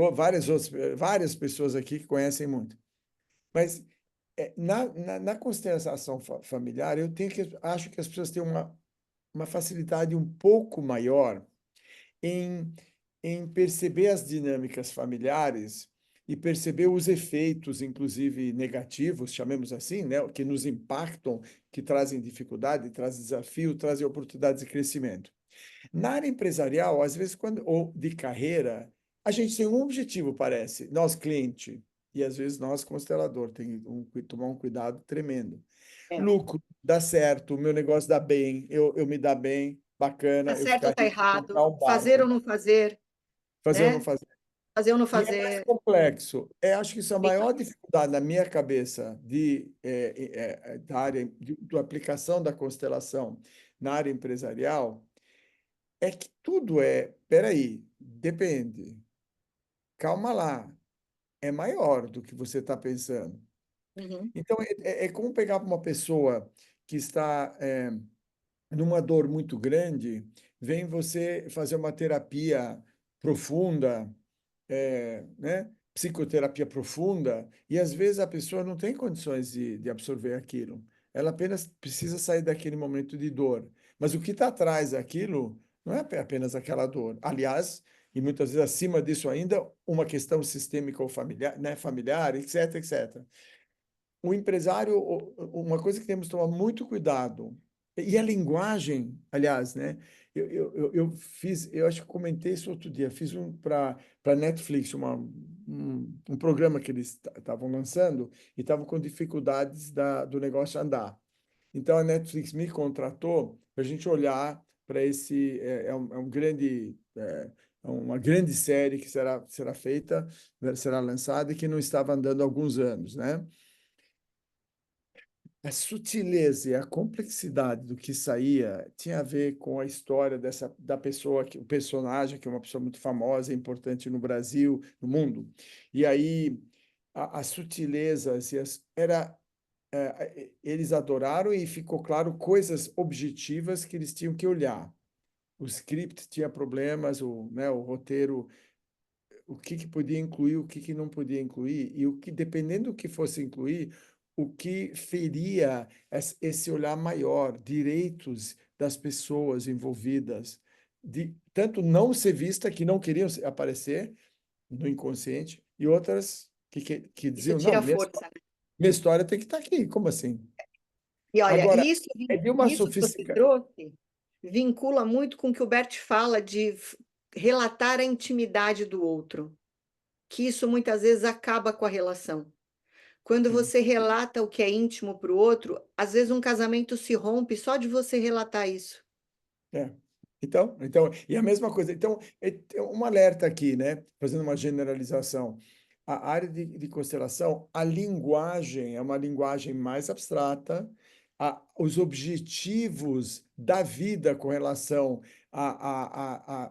várias pessoas aqui que conhecem muito. Mas na constelação familiar, acho que as pessoas têm uma facilidade um pouco maior em, em perceber as dinâmicas familiares e perceber os efeitos, inclusive negativos, chamemos assim, né, que nos impactam, que trazem dificuldade, trazem desafio, trazem oportunidades de crescimento. Na área empresarial, às vezes, ou de carreira, a gente tem um objetivo, parece, nós cliente, e às vezes nós constelador, tem tomar um cuidado tremendo. É. Lucro, dá certo, o meu negócio dá bem, eu me dá bem, Tá bacana, eu certo ou ficar tá rico, errado? comprar um Fazer ou barco, não fazer, fazer ou não né? fazer. Fazer ou não E é mais fazer. complexo. Acho que isso é a maior dificuldade na minha cabeça da área da aplicação da constelação na área empresarial, é que tudo peraí, depende, calma lá, é maior do que você está pensando. Uhum. Então, é como pegar uma pessoa que está numa dor muito grande, vem você fazer uma terapia profunda, né? Psicoterapia profunda, e às vezes a pessoa não tem condições de absorver aquilo. Ela apenas precisa sair daquele momento de dor. Mas o que está atrás daquilo não é apenas aquela dor. Aliás, e muitas vezes acima disso ainda, uma questão sistêmica ou familiar, né? Familiar, etc, etc. O empresário, uma coisa que temos que tomar muito cuidado, e a linguagem, aliás, né? Eu acho que comentei isso outro dia, fiz para Netflix, um programa que eles estavam lançando e estavam com dificuldades do negócio andar. Então, a Netflix me contratou para a gente olhar para esse... É uma grande série que será feita, será lançada e que não estava andando há alguns anos, né? A sutileza e a complexidade do que saía tinha a ver com a história da pessoa, o personagem, que é uma pessoa muito famosa, importante no Brasil, no mundo. E aí, as sutilezas, eles adoraram e ficou claro coisas objetivas que eles tinham que olhar. O script tinha problemas, o roteiro, o que podia incluir, o que não podia incluir, e dependendo do que fosse incluir, o que feria esse olhar maior, direitos das pessoas envolvidas, de tanto não ser vista, que não queriam aparecer no inconsciente, e outras que Isso diziam, não, tira força, né? minha história tem que estar aqui, como assim? E olha, Agora, isso, é de uma isso que você sofisticação. trouxe vincula muito com o que o Bert fala de relatar a intimidade do outro, que isso muitas vezes acaba com a relação. Quando você relata o que é íntimo para o outro, às vezes um casamento se rompe só de você relatar isso. É. Então, e a mesma coisa. Então, é um alerta aqui, né? Fazendo uma generalização. A área de constelação, a linguagem é uma linguagem mais abstrata. Os objetivos da vida com relação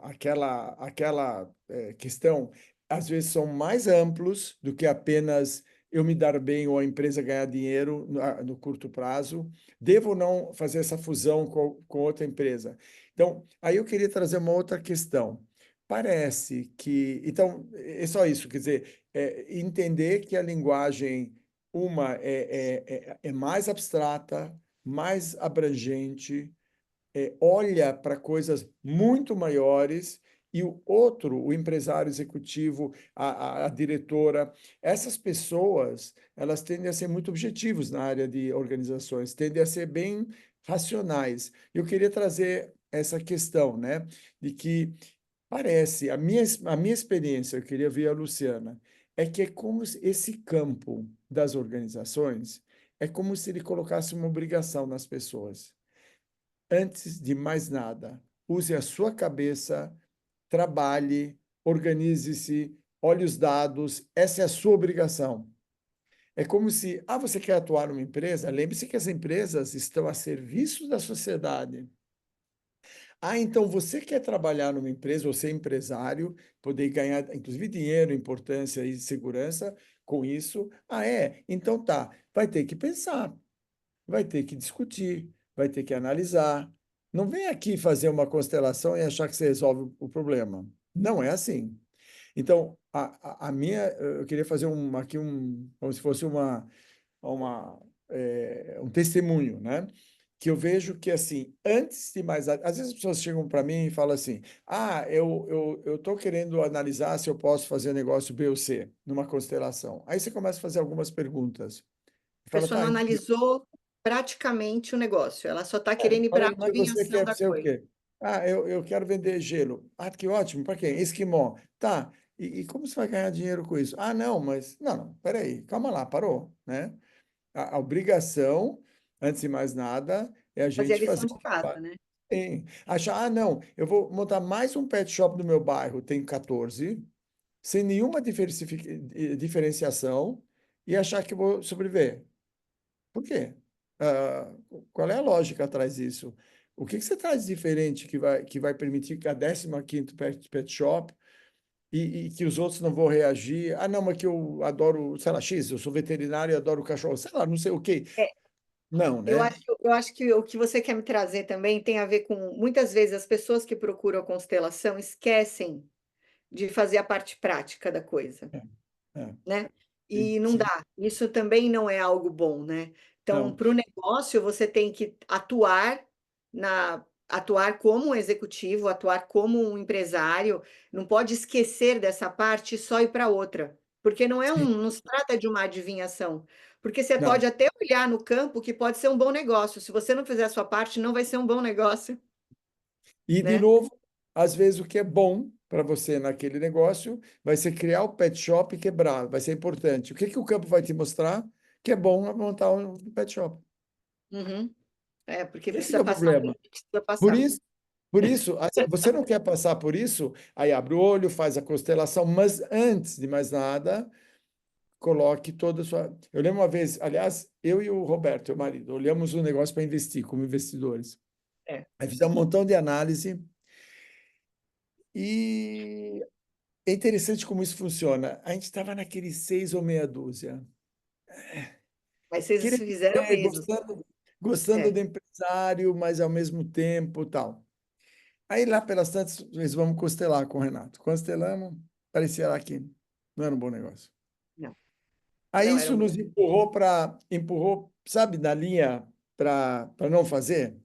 àquela questão, às vezes são mais amplos do que apenas eu me dar bem ou a empresa ganhar dinheiro no curto prazo. Devo ou não fazer essa fusão com outra empresa? Então, aí eu queria trazer uma outra questão. Parece que. Então, é só isso, quer dizer, entender que a linguagem, é mais abstrata, mais abrangente, olha para coisas muito maiores, e o outro, o empresário executivo, a diretora, essas pessoas, elas tendem a ser muito objetivos na área de organizações, tendem a ser bem racionais. Eu queria trazer essa questão, né, de que parece, a minha experiência, eu queria ver a Luciana, é que é como se esse campo das organizações, é como se ele colocasse uma obrigação nas pessoas. Antes de mais nada, use a sua cabeça, trabalhe, organize-se, olhe os dados, essa é a sua obrigação. É como se, você quer atuar numa empresa? Lembre-se que as empresas estão a serviço da sociedade. Então você quer trabalhar numa empresa, ou ser empresário, poder ganhar, inclusive, dinheiro, importância e segurança com isso? Então tá, vai ter que pensar, vai ter que discutir, vai ter que analisar. Não vem aqui fazer uma constelação e achar que você resolve o problema. Não é assim. Então, eu queria fazer como se fosse um testemunho, né? Que eu vejo que, assim, antes de mais nada, às vezes as pessoas chegam para mim e falam assim: eu estou querendo analisar se eu posso fazer negócio B ou C numa constelação. Aí você começa a fazer algumas perguntas. A Fala, pessoa tá, não analisou praticamente o negócio, ela só está querendo ir para a falei, mas você adivinhação quer da ser o coisa. quê? Eu quero vender gelo. Que ótimo, para quem? Esquimó. Tá, e como você vai ganhar dinheiro com isso? Não, mas... Não, peraí, calma lá, parou, né? A obrigação, antes de mais nada, é a Fazer a gente lição fazer de o casa, trabalho. né? Achar, não, eu vou montar mais um pet shop no meu bairro, tem 14, sem nenhuma diferenciação, e achar que eu vou sobreviver. Por quê? Ah, qual é a lógica atrás disso? O que você traz de diferente que vai permitir que a 15ª pet shop e que os outros não vão reagir? Não, mas que eu adoro, sei lá, X, eu sou veterinário e adoro cachorro, sei lá, não sei o quê. É, Não, eu né? acho, eu acho que o que você quer me trazer também tem a ver com, muitas vezes, as pessoas que procuram a constelação esquecem de fazer a parte prática da coisa, É, é, né? sim, E não sim, dá. Isso também não é algo bom, né? Então, não. para o negócio, você tem que atuar como um executivo, atuar como um empresário, não pode esquecer dessa parte e só ir para outra, porque Sim, não se trata de uma adivinhação, porque você não. pode até olhar no campo que pode ser um bom negócio. Se você não fizer a sua parte, não vai ser um bom negócio, E, de né? novo, às vezes o que é bom para você naquele negócio vai ser criar o pet shop e quebrar, vai ser importante. O que que o campo vai te mostrar? Que é bom montar um pet shop. Uhum. É, porque Esse que precisa é o passar problema. pelo que precisa Por passar. isso, por isso, você não quer passar por isso, aí abre o olho, faz a constelação, mas antes de mais nada, coloque toda a sua. Eu lembro uma vez, aliás, eu e o Roberto, meu marido, olhamos um negócio para investir como investidores. É. Aí fizemos um montão de análise e é interessante como isso funciona. A gente estava naquele 6 ou meia dúzia. Mas vocês Querendo fizeram mesmo. gostando É. do empresário, mas ao mesmo tempo tal. Aí lá pelas tantas, nós vamos constelar com o Renato. Constelamos, parecia lá que não era um bom negócio. Não, Aí não era isso um bom. nos empurrou, sabe, na linha para não fazer.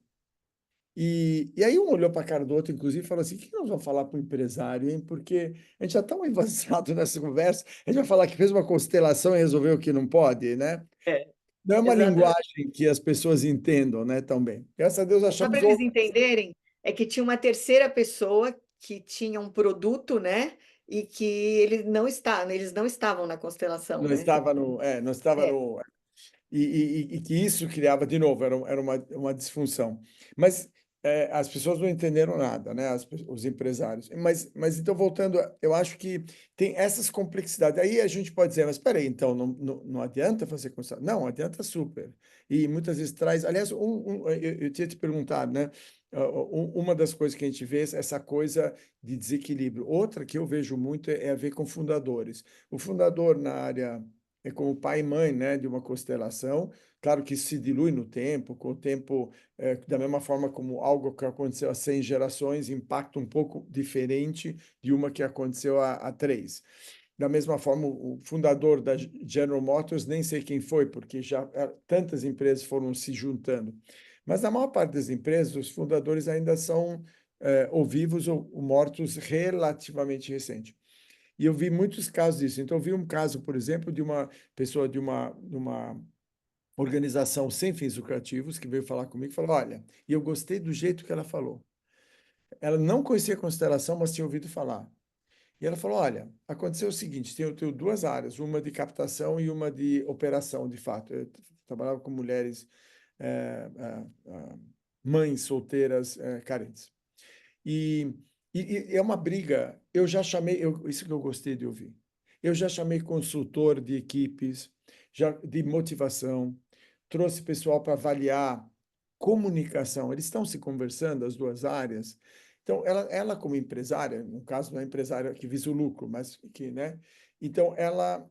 E aí um olhou para a cara do outro, inclusive, e falou assim: o que nós vamos falar para o empresário, hein? Porque a gente já está avançado nessa conversa, a gente vai falar que fez uma constelação e resolveu que não pode, né? É, Não é uma exatamente. linguagem que as pessoas entendam, né, tão bem. Graças a Deus Só para achamos eles outro. entenderem, é que tinha uma terceira pessoa que tinha um produto, né? E que eles não estavam na constelação, Não né? estava no, não estava É, no, e que isso criava, de novo, era uma disfunção. Mas as pessoas não entenderam nada, né? Os empresários. Mas então, voltando, eu acho que tem essas complexidades. Aí a gente pode dizer, mas espera aí, então, não adianta fazer constelação? Não, adianta super. E muitas vezes traz. Aliás, eu tinha te perguntado, né? Uma das coisas que a gente vê é essa coisa de desequilíbrio. Outra que eu vejo muito é a ver com fundadores. O fundador na área é como pai e mãe, né, de uma constelação. Claro que isso se dilui no tempo, com o tempo, da mesma forma como algo que aconteceu há 100 gerações impacta um pouco diferente de uma que aconteceu há 3. Da mesma forma, o fundador da General Motors, nem sei quem foi, porque já tantas empresas foram se juntando. Mas na maior parte das empresas, os fundadores ainda são ou vivos ou mortos relativamente recentes. E eu vi muitos casos disso. Então, eu vi um caso, por exemplo, de uma pessoa de uma organização sem fins lucrativos que veio falar comigo e falou: olha, e eu gostei do jeito que ela falou. Ela não conhecia a constelação, mas tinha ouvido falar. E ela falou: olha, aconteceu o seguinte: tenho 2 áreas, uma de captação e uma de operação, de fato. Eu trabalhava com mulheres, mães solteiras, carentes. E, e é uma briga. Eu já chamei, isso que eu gostei de ouvir. Eu já chamei consultor de equipes, já de motivação, trouxe pessoal para avaliar comunicação. Eles estão se conversando, as 2 áreas. Então, ela como empresária, no caso, não é empresária que visa o lucro, mas que, né? Então, ela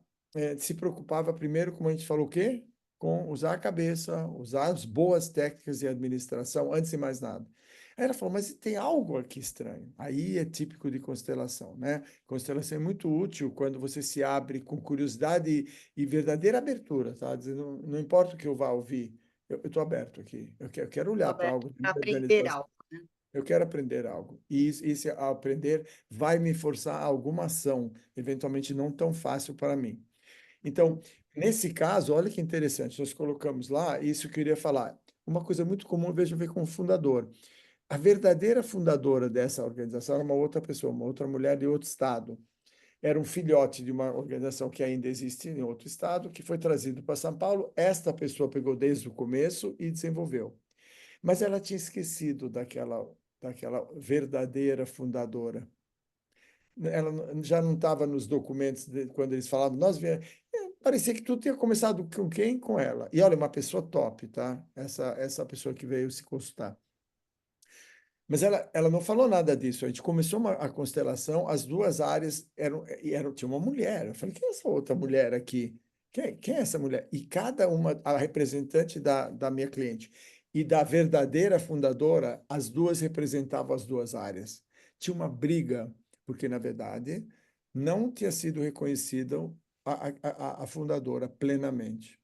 se preocupava primeiro, como a gente falou, o quê? Com usar a cabeça, usar as boas técnicas de administração, antes de mais nada. Aí ela falou, mas tem algo aqui estranho. Aí é típico de constelação, né? Constelação é muito útil quando você se abre com curiosidade e verdadeira abertura, tá? Dizendo, não importa o que eu vá ouvir, eu estou aberto aqui. Eu quero tô olhar para aberto algo de para aprender organização. algo, né? Eu quero aprender algo. E esse aprender vai me forçar a alguma ação, eventualmente não tão fácil para mim. Então, nesse caso, olha que interessante, nós colocamos lá, isso que eu queria falar. Uma coisa muito comum, eu vejo ver com o fundador. A verdadeira fundadora dessa organização era uma outra pessoa, uma outra mulher de outro estado. Era um filhote de uma organização que ainda existe em outro estado, que foi trazido para São Paulo. Esta pessoa pegou desde o começo e desenvolveu. Mas ela tinha esquecido daquela verdadeira fundadora. Ela já não estava nos documentos quando eles falavam, parecia que tudo tinha começado com quem? Com ela. E olha, uma pessoa top, tá? Essa pessoa que veio se consultar. Mas ela não falou nada disso. A gente começou a constelação, as 2 áreas tinha uma mulher. Eu falei, quem é essa outra mulher aqui? Quem é essa mulher? E cada uma, a representante da minha cliente e da verdadeira fundadora, as duas representavam as 2 áreas. Tinha uma briga, porque, na verdade, não tinha sido reconhecida a fundadora plenamente.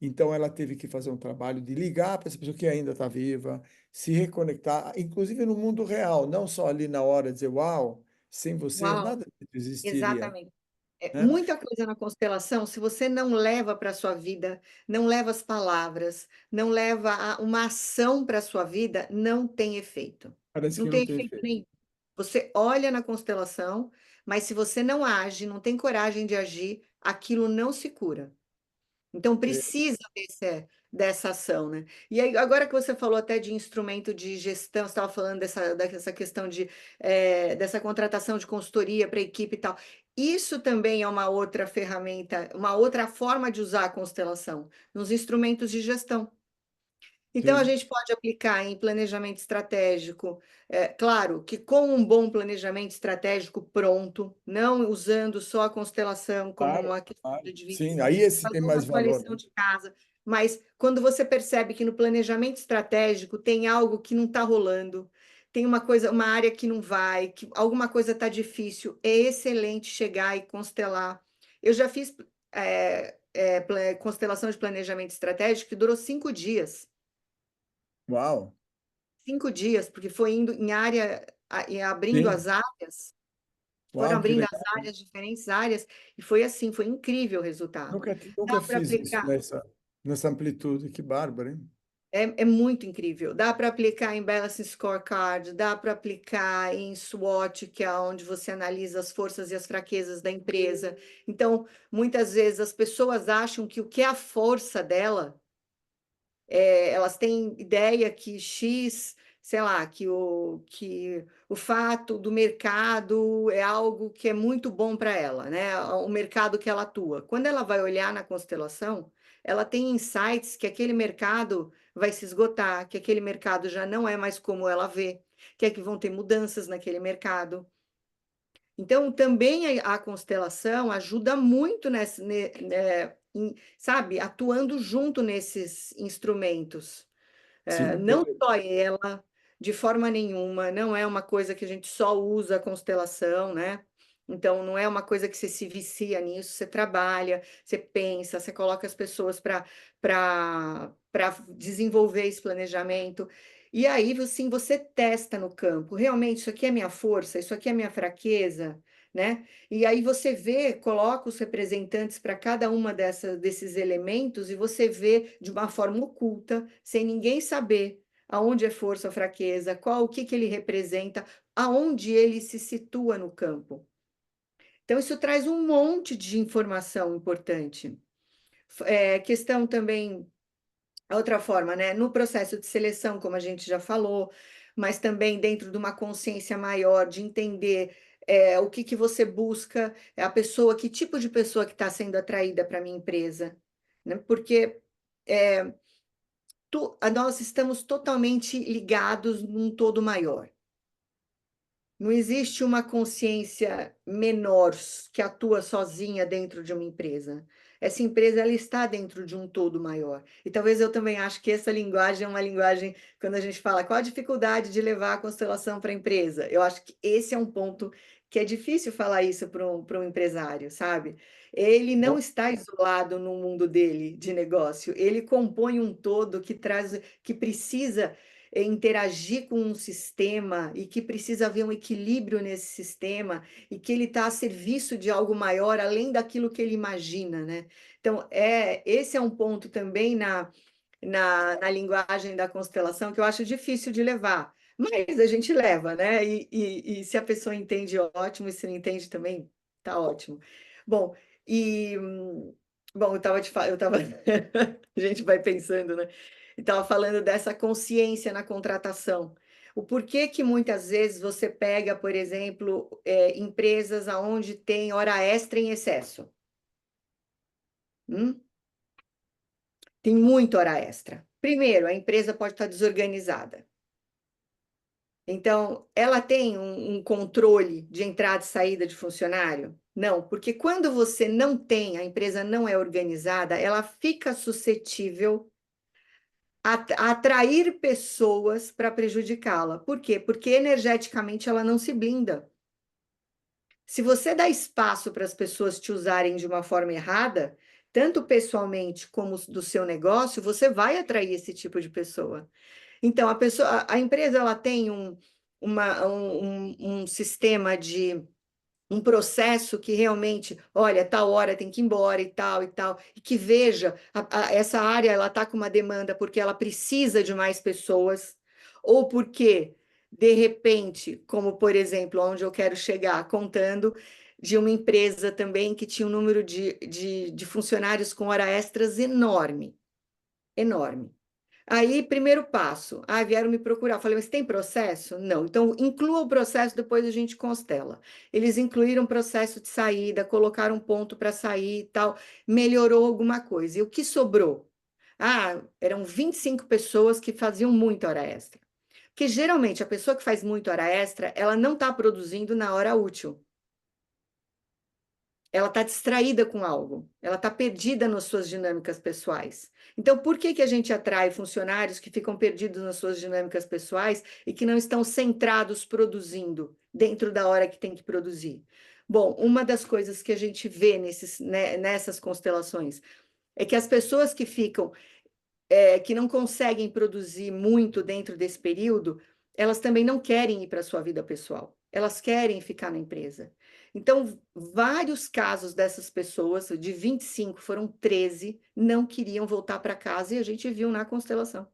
Então, ela teve que fazer um trabalho de ligar para essa pessoa que ainda está viva, se reconectar, inclusive no mundo real, não só ali na hora dizer, uau, sem você Uau, nada disso existiria, exatamente. É, né? muita coisa na constelação, se você não leva para a sua vida, não leva as palavras, não leva uma ação para a sua vida, não tem efeito. Parece Não que não tem tem efeito efeito. nenhum. Você olha na constelação, mas se você não age, não tem coragem de agir, aquilo não se cura. Então, precisa dessa ação, né? E aí, agora que você falou até de instrumento de gestão, você estava falando dessa questão dessa contratação de consultoria para equipe e tal. Isso também é uma outra ferramenta, uma outra forma de usar a constelação, nos instrumentos de gestão. Então, a Sim. gente pode aplicar em planejamento estratégico, claro que com um bom planejamento estratégico pronto, não usando só a constelação como Claro, uma questão claro. de divisão, Sim, aí esse tem fazer uma mais sua valor, lição né? de casa, mas quando você percebe que no planejamento estratégico tem algo que não está rolando, tem uma coisa, uma área que não vai, que alguma coisa está difícil, é excelente chegar e constelar. Eu já fiz constelação de planejamento estratégico que durou 5 dias. Uau! 5 dias, porque foi indo em área, e abrindo Sim. as áreas, foram Uau, que abrindo as legal. áreas, diferentes áreas, e foi assim, foi incrível o resultado. Nunca Dá para fiz isso aplicar, nessa amplitude. Que bárbaro, hein? é muito incrível. Dá para aplicar em Balanced Scorecard, dá para aplicar em SWOT, que é onde você analisa as forças e as fraquezas da empresa. Então, muitas vezes as pessoas acham que o que é a força dela, elas têm ideia que X, sei lá, que o fato do mercado é algo que é muito bom para ela, né? O mercado que ela atua. Quando ela vai olhar na constelação, ela tem insights que aquele mercado vai se esgotar, que aquele mercado já não é mais como ela vê, que vão ter mudanças naquele mercado. Então, também a constelação ajuda muito sabe, atuando junto nesses instrumentos. Sim, Não só ela, de forma nenhuma, não é uma coisa que a gente só usa a constelação, né? Então, não é uma coisa que você se vicia nisso, você trabalha, você pensa, você coloca as pessoas para desenvolver esse planejamento. E aí, assim, você testa no campo, realmente, isso aqui é minha força, isso aqui é minha fraqueza, né? E aí você vê, coloca os representantes para cada uma desses elementos e você vê de uma forma oculta, sem ninguém saber aonde é força ou fraqueza, o que ele representa, aonde ele se situa no campo. Então, isso traz um monte de informação importante. Questão também, outra forma, né? No processo de seleção, como a gente já falou, mas também dentro de uma consciência maior, de entender o que você busca, a pessoa, que tipo de pessoa que está sendo atraída para a minha empresa, né? Porque nós estamos totalmente ligados num todo maior. Não existe uma consciência menor que atua sozinha dentro de uma empresa. Essa empresa ela está dentro de um todo maior. E talvez eu também acho que essa linguagem é uma linguagem, quando a gente fala qual a dificuldade de levar a constelação para a empresa, eu acho que esse é um ponto que é difícil falar isso para um empresário, sabe? Ele não está isolado no mundo dele de negócio, ele compõe um todo que precisa interagir com um sistema e que precisa haver um equilíbrio nesse sistema e que ele está a serviço de algo maior além daquilo que ele imagina, né? Então, esse é um ponto também na linguagem da constelação que eu acho difícil de levar, mas a gente leva, né? E se a pessoa entende, ótimo, e se não entende também, tá ótimo. Bom, bom, eu tava, a gente vai pensando, né? Estava falando dessa consciência na contratação. O porquê que muitas vezes você pega, por exemplo, empresas onde tem hora extra em excesso? Tem muita hora extra. Primeiro, a empresa pode estar desorganizada. Então, ela tem um controle de entrada e saída de funcionário? Não, porque quando você não tem, a empresa não é organizada, ela fica suscetível a atrair pessoas para prejudicá-la. Por quê? Porque energeticamente ela não se blinda. Se você dá espaço para as pessoas te usarem de uma forma errada, tanto pessoalmente como do seu negócio, você vai atrair esse tipo de pessoa. Então, a empresa ela tem um sistema de um processo que realmente, olha, tal hora tem que ir embora e tal, e que veja, essa área ela está com uma demanda porque ela precisa de mais pessoas, ou porque de repente, como por exemplo, onde eu quero chegar, contando de uma empresa também que tinha um número de funcionários com hora extras enorme, enorme. Aí, primeiro passo, vieram me procurar. Falei, mas tem processo? Não. Então, inclua o processo, depois a gente constela. Eles incluíram processo de saída, colocaram ponto para sair e tal, melhorou alguma coisa. E o que sobrou? Eram 25 pessoas que faziam muita hora extra. Porque geralmente a pessoa que faz muito hora extra, ela não está produzindo na hora útil. Ela está distraída com algo, ela está perdida nas suas dinâmicas pessoais. Então, por que que a gente atrai funcionários que ficam perdidos nas suas dinâmicas pessoais e que não estão centrados produzindo dentro da hora que tem que produzir? Bom, uma das coisas que a gente vê nessas constelações é que as pessoas que ficam, que não conseguem produzir muito dentro desse período, elas também não querem ir para a sua vida pessoal, elas querem ficar na empresa. Então, vários casos dessas pessoas, de 25, foram 13, não queriam voltar para casa e a gente viu na constelação.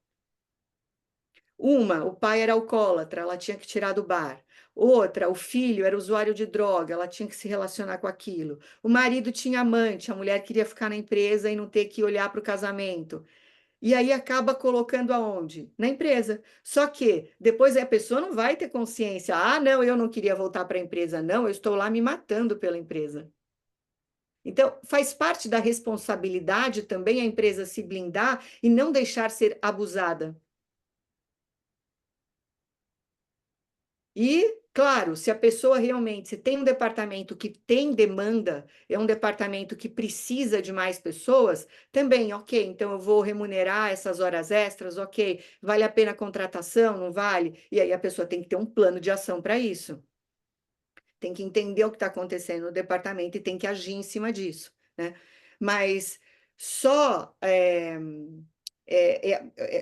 Uma, o pai era alcoólatra, ela tinha que tirar do bar. Outra, o filho era usuário de droga, ela tinha que se relacionar com aquilo. O marido tinha amante, a mulher queria ficar na empresa e não ter que olhar para o casamento. E aí acaba colocando aonde? Na empresa. Só que depois a pessoa não vai ter consciência. Não, eu não queria voltar para a empresa. Não, eu estou lá me matando pela empresa. Então, faz parte da responsabilidade também a empresa se blindar e não deixar ser abusada. E, claro, se a pessoa realmente, se tem um departamento que tem demanda, é um departamento que precisa de mais pessoas, também, ok, então eu vou remunerar essas horas extras, ok, vale a pena a contratação, não vale? E aí a pessoa tem que ter um plano de ação para isso. Tem que entender o que está acontecendo no departamento e tem que agir em cima disso, né? Mas só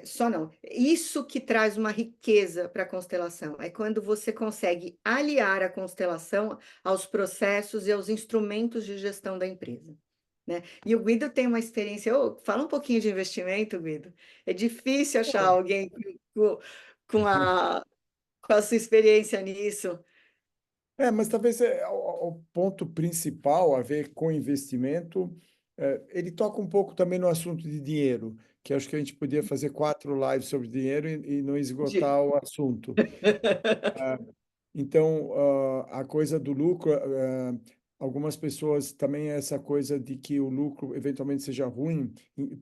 só não. Isso que traz uma riqueza para a constelação é quando você consegue aliar a constelação aos processos e aos instrumentos de gestão da empresa, né? E o Guido tem uma experiência. Fala um pouquinho de investimento, Guido. É difícil achar alguém com com a sua experiência nisso. Mas talvez o ponto principal a ver com investimento, ele toca um pouco também no assunto de dinheiro, que acho que a gente podia fazer 4 lives sobre dinheiro e não esgotar o assunto. Então, a coisa do lucro, algumas pessoas também essa coisa de que o lucro eventualmente seja ruim,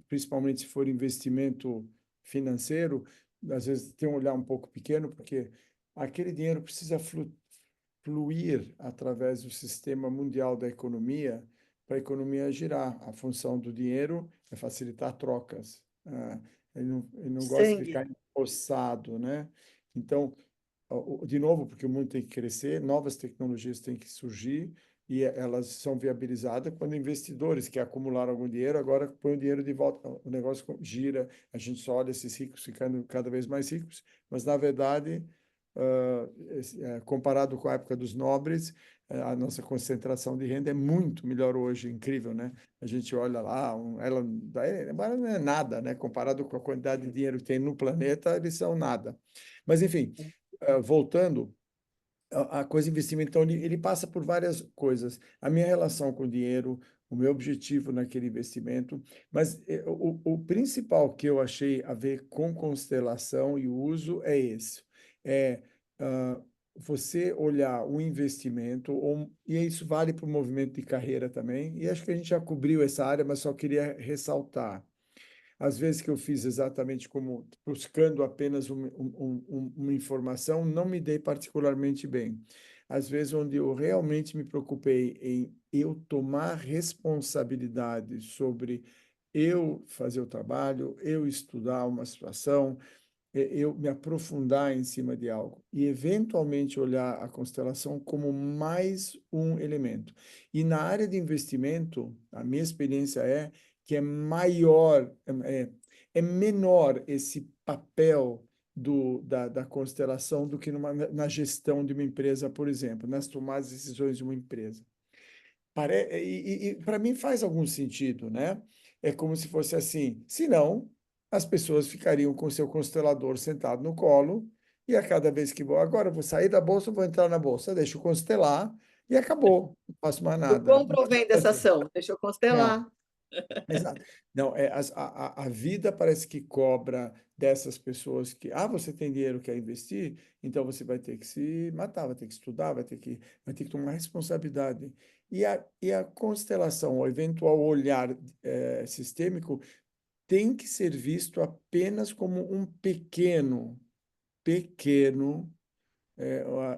principalmente se for investimento financeiro, às vezes tem um olhar um pouco pequeno, porque aquele dinheiro precisa fluir através do sistema mundial da economia para a economia girar. A função do dinheiro é facilitar trocas. Ele não gosta de Sangue. ficar empossado, né? Então, de novo, porque o mundo tem que crescer, novas tecnologias têm que surgir e elas são viabilizadas quando investidores que acumularam algum dinheiro agora põem o dinheiro de volta. O negócio gira, a gente só olha esses ricos ficando cada vez mais ricos, mas na verdade, comparado com a época dos nobres, a nossa concentração de renda é muito melhor hoje, incrível, né? A gente olha lá, ela não é nada, né? Comparado com a quantidade de dinheiro que tem no planeta, eles são nada. Mas, enfim, voltando, a coisa de investimento, então, ele passa por várias coisas. A minha relação com o dinheiro, o meu objetivo naquele investimento, mas o principal que eu achei a ver com constelação e uso é esse. É você olhar o investimento, e isso vale para o movimento de carreira também, e acho que a gente já cobriu essa área, mas só queria ressaltar. Às vezes que eu fiz exatamente como buscando apenas uma informação, não me dei particularmente bem. Às vezes onde eu realmente me preocupei em eu tomar responsabilidade sobre eu fazer o trabalho, eu estudar uma situação, eu me aprofundar em cima de algo e eventualmente olhar a constelação como mais um elemento. E na área de investimento, a minha experiência é que é maior, é menor esse papel da constelação do que na gestão de uma empresa, por exemplo, nas tomadas de decisões de uma empresa. E para mim faz algum sentido, né? É como se fosse assim, se não, as pessoas ficariam com seu constelador sentado no colo E a cada vez que vou, agora eu vou sair da bolsa, vou entrar na bolsa, deixo constelar e acabou, não faço mais Eu nada. compro ou vendo essa ação? Deixa eu Não, constelar. exato. Não, a vida parece que cobra dessas pessoas que, você tem dinheiro, quer investir, então você vai ter que se matar, vai ter que estudar, vai ter que tomar responsabilidade. E a constelação, o eventual olhar sistêmico, tem que ser visto apenas como um pequeno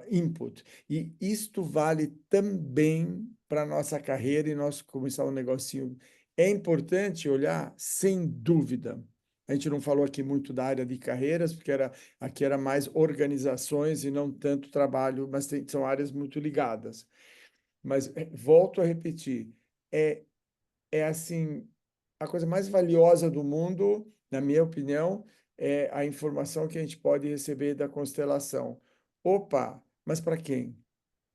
input. E isto vale também para a nossa carreira e nós começar um negocinho. É importante olhar, sem dúvida. A gente não falou aqui muito da área de carreiras, porque aqui era mais organizações e não tanto trabalho, mas são áreas muito ligadas. Mas volto a repetir, é assim, a coisa mais valiosa do mundo, na minha opinião, é a informação que a gente pode receber da constelação. Opa, mas para quem?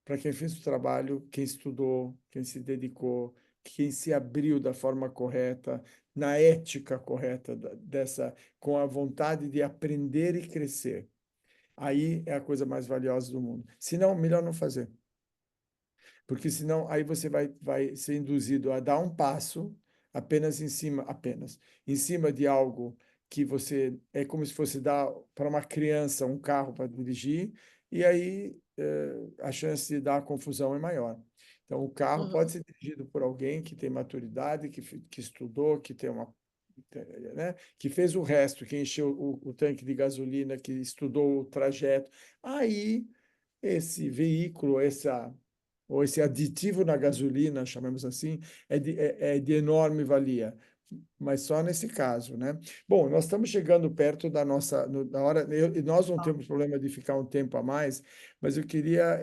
Para quem fez o trabalho, quem estudou, quem se dedicou, quem se abriu da forma correta, na ética correta com a vontade de aprender e crescer. Aí é a coisa mais valiosa do mundo. Se não, melhor não fazer. Porque senão aí você vai ser induzido a dar um passo apenas em cima de algo que você é como se fosse dar para uma criança um carro para dirigir, e aí a chance de dar confusão é maior. Então, o carro pode Uhum. ser dirigido por alguém que tem maturidade, que estudou, que tem uma, né, que fez o resto, que encheu o tanque de gasolina, que estudou o trajeto. Aí, esse veículo, ou esse aditivo na gasolina, chamemos assim, é de enorme valia, mas só nesse caso, né? Bom, nós estamos chegando perto da hora, e nós não temos problema de ficar um tempo a mais, mas eu queria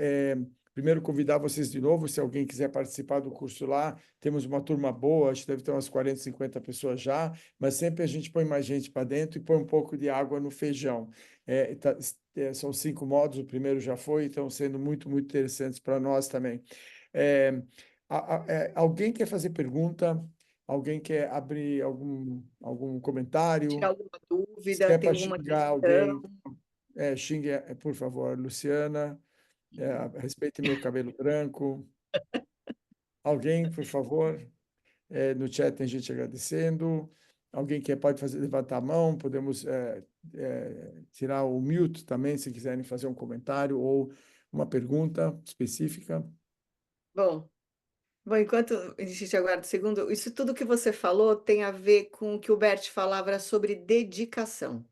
primeiro convidar vocês de novo, se alguém quiser participar do curso lá, temos uma turma boa, acho que deve ter umas 40, 50 pessoas já, mas sempre a gente põe mais gente para dentro e põe um pouco de água no feijão. São 5 módulos, o primeiro já foi, estão sendo muito, muito interessantes para nós também. É, alguém quer fazer pergunta? Alguém quer abrir algum Tirar comentário? alguma Se dúvida, é tem para alguma xingar questão? alguém, xingue, por favor, Luciana. Respeite meu cabelo branco. Alguém, por favor. No chat tem gente agradecendo. Alguém que pode levantar a mão, podemos tirar o mute também, se quiserem fazer um comentário ou uma pergunta específica. Bom, enquanto a gente aguarda um segundo, isso tudo que você falou tem a ver com o que o Bert falava sobre dedicação.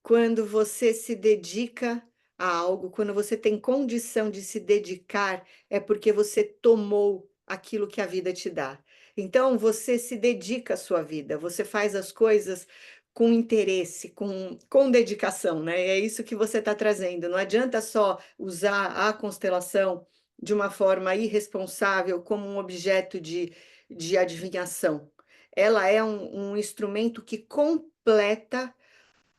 Quando você se dedica a algo, quando você tem condição de se dedicar, é porque você tomou aquilo que a vida te dá. Então, você se dedica à sua vida, você faz as coisas com interesse, com dedicação, né? É isso que você está trazendo. Não adianta só usar a constelação de uma forma irresponsável como um objeto de adivinhação. Ela é um instrumento que completa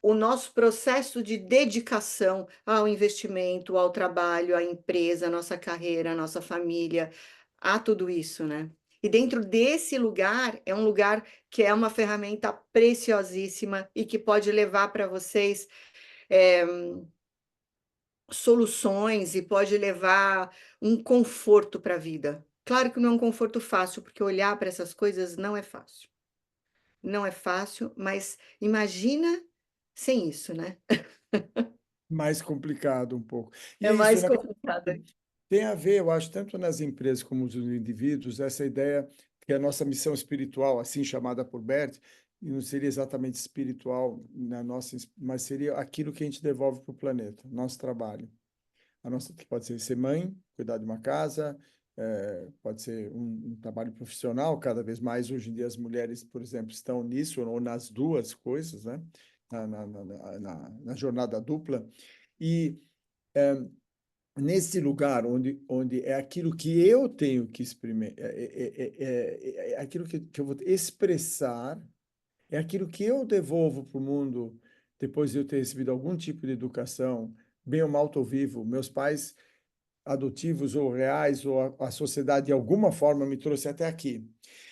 o nosso processo de dedicação ao investimento, ao trabalho, à empresa, à nossa carreira, à nossa família, a tudo isso, né? E dentro desse lugar, é um lugar que é uma ferramenta preciosíssima e que pode levar para vocês soluções e pode levar um conforto para a vida. Claro que não é um conforto fácil, porque olhar para essas coisas não é fácil. Não é fácil, mas imagina sem isso, né? Mais complicado um pouco. E É é isso, mais na verdade, complicado. tem a ver, eu acho, tanto nas empresas como nos indivíduos, essa ideia que a nossa missão espiritual, assim chamada por Bert, e não seria exatamente espiritual na nossa, mas seria aquilo que a gente devolve para o planeta, nosso trabalho. A nossa, que pode ser mãe, cuidar de uma casa, pode ser um trabalho profissional, cada vez mais hoje em dia as mulheres, por exemplo, estão nisso, ou nas duas coisas, né? Na jornada dupla. E nesse lugar onde é aquilo que eu tenho que experimentar, é aquilo que eu vou expressar, é aquilo que eu devolvo para o mundo depois de eu ter recebido algum tipo de educação, bem ou mal estou vivo. Meus pais adotivos ou reais, ou a sociedade de alguma forma me trouxe até aqui.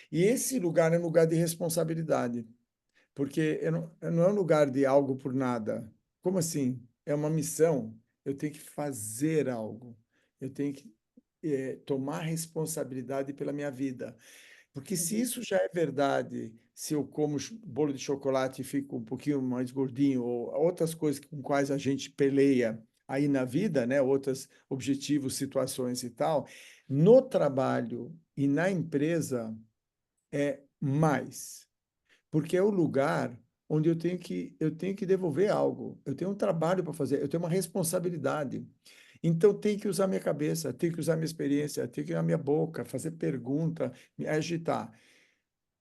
E esse lugar é um lugar de responsabilidade, porque não é um lugar de algo por nada. Como assim? É uma missão. Eu tenho que fazer algo. Eu tenho que tomar responsabilidade pela minha vida. Porque se Uhum. isso já é verdade, se eu como bolo de chocolate e fico um pouquinho mais gordinho, ou outras coisas com quais a gente peleia aí na vida, né? Outros objetivos, situações e tal, no trabalho e na empresa é mais, porque é o lugar onde eu tenho que devolver algo. Eu tenho um trabalho para fazer, eu tenho uma responsabilidade. Então, tenho que usar minha cabeça, tenho que usar minha experiência, tenho que usar minha boca, fazer pergunta, me agitar.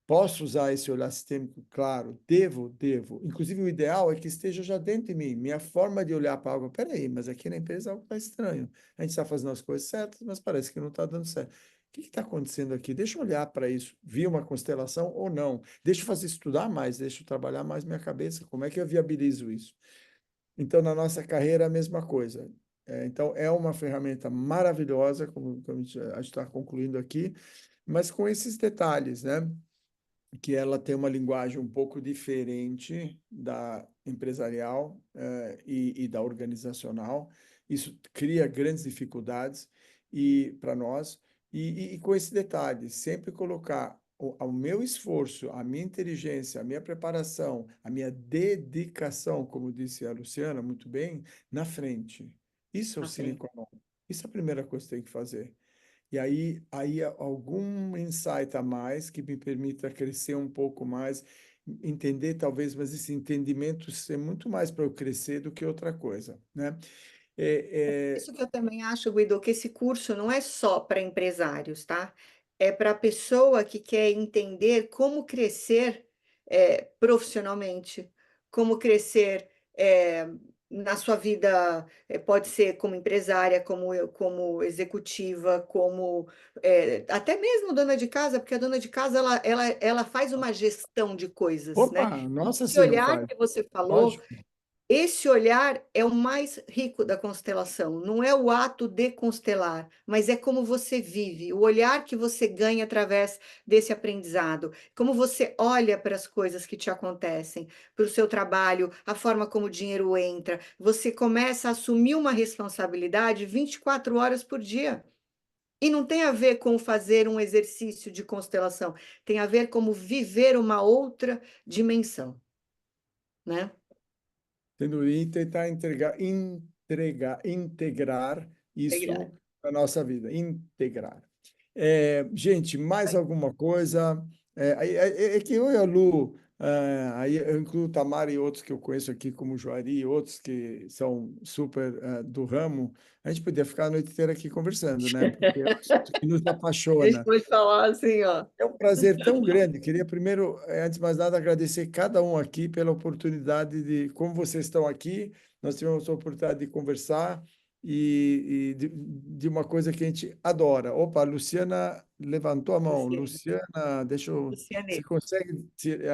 Posso usar esse olhar sistêmico? Claro, devo. Inclusive, o ideal é que esteja já dentro de mim. Minha forma de olhar para algo, peraí, mas aqui na empresa algo está estranho. A gente está fazendo as coisas certas, mas parece que não está dando certo. O que está acontecendo aqui? Deixa eu olhar para isso. Vi uma constelação ou não? Deixa eu fazer estudar mais, deixa eu trabalhar mais minha cabeça. Como é que eu viabilizo isso? Então, na nossa carreira, a mesma coisa. Então, é uma ferramenta maravilhosa, como a gente está concluindo aqui, mas com esses detalhes, né? Que ela tem uma linguagem um pouco diferente da empresarial e da organizacional. Isso cria grandes dificuldades e para nós. E com esse detalhe, sempre colocar o meu esforço, a minha inteligência, a minha preparação, a minha dedicação, como disse a Luciana muito bem, na frente. Isso é o sine Ok. qua non. Isso é a primeira coisa que tem que fazer. E aí algum insight a mais que me permita crescer um pouco mais, entender talvez, mas esse entendimento ser muito mais para eu crescer do que outra coisa, né? É, Isso que eu também acho, Guido, que esse curso não é só para empresários, tá? É para a pessoa que quer entender como crescer profissionalmente, como crescer na sua vida, pode ser como empresária, como executiva, como até mesmo dona de casa, porque a dona de casa ela faz uma gestão de coisas, né? opa, nossa, Esse se não olhar faz. que você falou, Lógico. esse olhar é o mais rico da constelação. Não é o ato de constelar, mas é como você vive, o olhar que você ganha através desse aprendizado, como você olha para as coisas que te acontecem, para o seu trabalho, a forma como o dinheiro entra. Você começa a assumir uma responsabilidade 24 horas por dia. E não tem a ver com fazer um exercício de constelação, tem a ver como viver uma outra dimensão, né? Tendo e tentar integrar isso Obrigada. na nossa vida, integrar. Gente, mais Vai. alguma coisa? É que eu e a Lu, aí eu incluo o Tamara e outros que eu conheço aqui, como o Joari e outros que são super do ramo, a gente podia ficar a noite inteira aqui conversando, né? Porque é um assunto que nos A gente apaixona. pode falar assim, ó. É um prazer tão grande. Queria primeiro, antes de mais nada, agradecer cada um aqui pela oportunidade de, como vocês estão aqui, nós tivemos a oportunidade de conversar e de uma coisa que a gente adora. Opa, a Luciana levantou a mão. Luciane. Luciana, você Luciane. consegue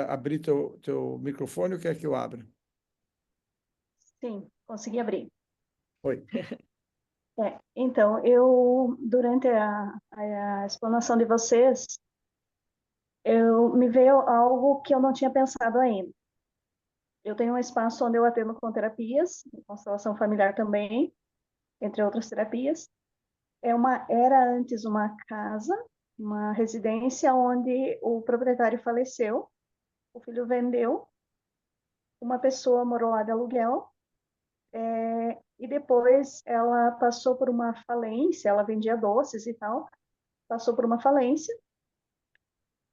abrir teu microfone ou quer que eu abra? Sim, consegui abrir. Oi. Então, eu, durante a explanação de vocês, me veio algo que eu não tinha pensado ainda. Eu tenho um espaço onde eu atendo com terapias, constelação familiar também, entre outras terapias. Era antes uma casa, uma residência onde o proprietário faleceu, o filho vendeu, uma pessoa morou lá de aluguel, e depois ela passou por uma falência, ela vendia doces e tal, passou por uma falência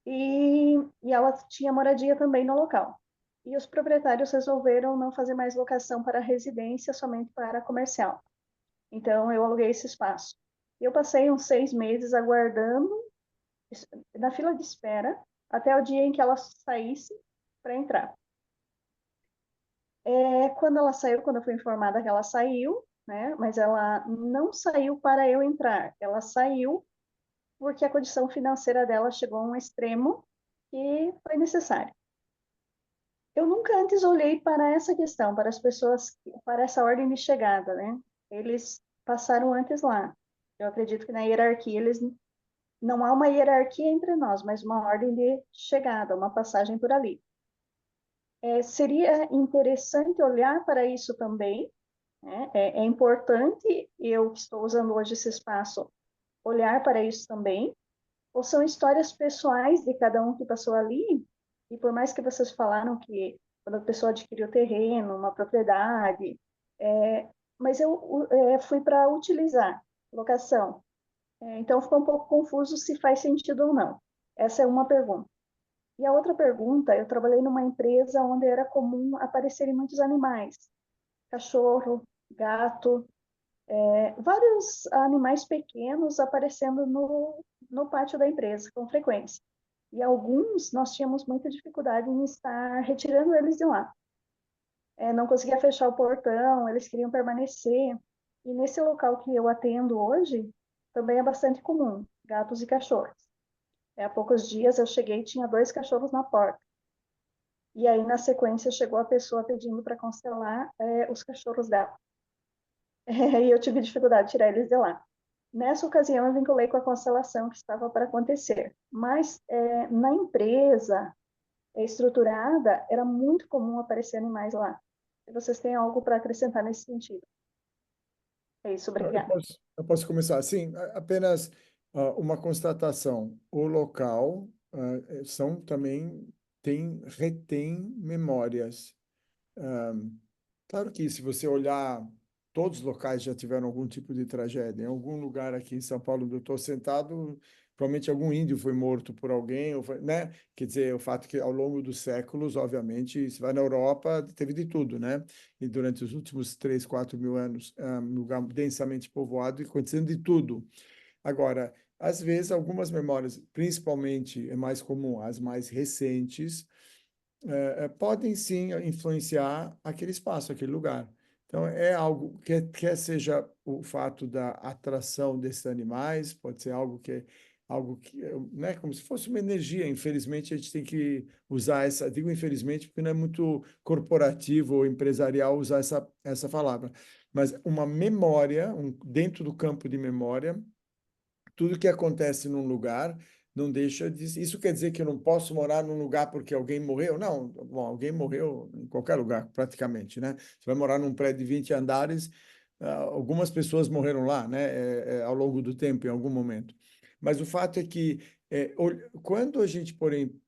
e ela tinha moradia também no local. E os proprietários resolveram não fazer mais locação para residência, somente para comercial. Então, eu aluguei esse espaço. Eu passei uns 6 meses aguardando, na fila de espera, até o dia em que ela saísse para entrar. Quando ela saiu, quando eu fui informada que ela saiu, né, mas ela não saiu para eu entrar, ela saiu porque a condição financeira dela chegou a um extremo que foi necessário. Eu nunca antes olhei para essa questão, para as pessoas, para essa ordem de chegada, né? Eles passaram antes lá. Eu acredito que na hierarquia não há uma hierarquia entre nós, mas uma ordem de chegada, uma passagem por ali. Seria interessante olhar para isso também, né? É importante, eu que estou usando hoje esse espaço, olhar para isso também, ou são histórias pessoais de cada um que passou ali, e por mais que vocês falaram que quando a pessoa adquiriu terreno, uma propriedade, mas eu fui para utilizar, locação. Então ficou um pouco confuso se faz sentido ou não. Essa é uma pergunta. E a outra pergunta, eu trabalhei numa empresa onde era comum aparecerem muitos animais, cachorro, gato, vários animais pequenos aparecendo no pátio da empresa, com frequência. E alguns nós tínhamos muita dificuldade em estar retirando eles de lá. Não conseguia fechar o portão, eles queriam permanecer. E nesse local que eu atendo hoje, também é bastante comum, gatos e cachorros. Há poucos dias eu cheguei e tinha 2 cachorros na porta. E aí, na sequência, chegou a pessoa pedindo para constelar os cachorros dela. E eu tive dificuldade de tirar eles de lá. Nessa ocasião, eu vinculei com a constelação que estava para acontecer. Mas na empresa estruturada, era muito comum aparecer animais lá. Se vocês têm algo para acrescentar nesse sentido. É isso, obrigada. Eu posso começar assim, apenas uma constatação. O local também retém memórias. Claro que se você olhar, todos os locais já tiveram algum tipo de tragédia. Em algum lugar aqui em São Paulo onde eu estou sentado, provavelmente algum índio foi morto por alguém, né? Quer dizer, o fato que ao longo dos séculos, obviamente, se vai na Europa, teve de tudo, né? E durante os últimos 3, 4 mil anos, um lugar densamente povoado e acontecendo de tudo. Agora, às vezes, algumas memórias, principalmente, é mais comum, as mais recentes, podem sim influenciar aquele espaço, aquele lugar. Então, é algo que quer seja o fato da atração desses animais, pode ser algo que, né, como se fosse uma energia. Infelizmente, a gente tem que usar essa, digo infelizmente, porque não é muito corporativo ou empresarial usar essa palavra, mas uma memória, dentro do campo de memória, tudo que acontece num lugar não deixa de... Isso quer dizer que eu não posso morar num lugar porque alguém morreu? Não, bom, alguém morreu em qualquer lugar, praticamente, né? Você vai morar num prédio de 20 andares, algumas pessoas morreram lá, né? Ao longo do tempo, em algum momento. Mas o fato é que quando a gente, porém,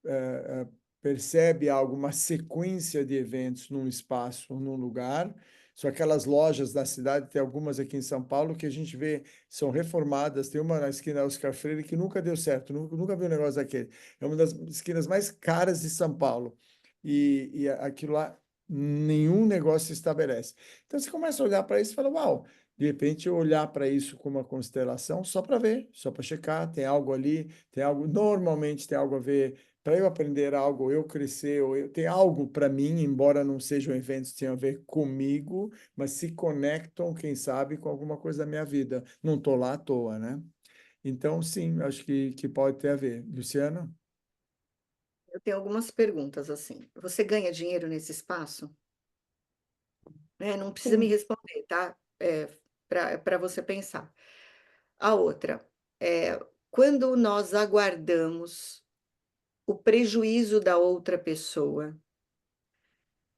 percebe algo, uma sequência de eventos num espaço, num lugar, são aquelas lojas da cidade, tem algumas aqui em São Paulo que a gente vê são reformadas. Tem uma na esquina Oscar Freire que nunca deu certo, nunca vi um negócio daquele. É uma das esquinas mais caras de São Paulo. E aquilo lá, nenhum negócio se estabelece. Então você começa a olhar para isso e fala, uau, de repente eu olhar para isso como uma constelação só para ver, só para checar, tem algo ali, tem algo, normalmente tem algo a ver, para eu aprender algo, eu crescer, tem algo para mim, embora não sejam eventos que tenham a ver comigo, mas se conectam, quem sabe, com alguma coisa da minha vida. Não estou lá à toa, né? Então, sim, acho que pode ter a ver. Luciana? Eu tenho algumas perguntas assim. Você ganha dinheiro nesse espaço? Não precisa me Sim, responder, tá? Para você pensar. A outra, quando nós aguardamos o prejuízo da outra pessoa,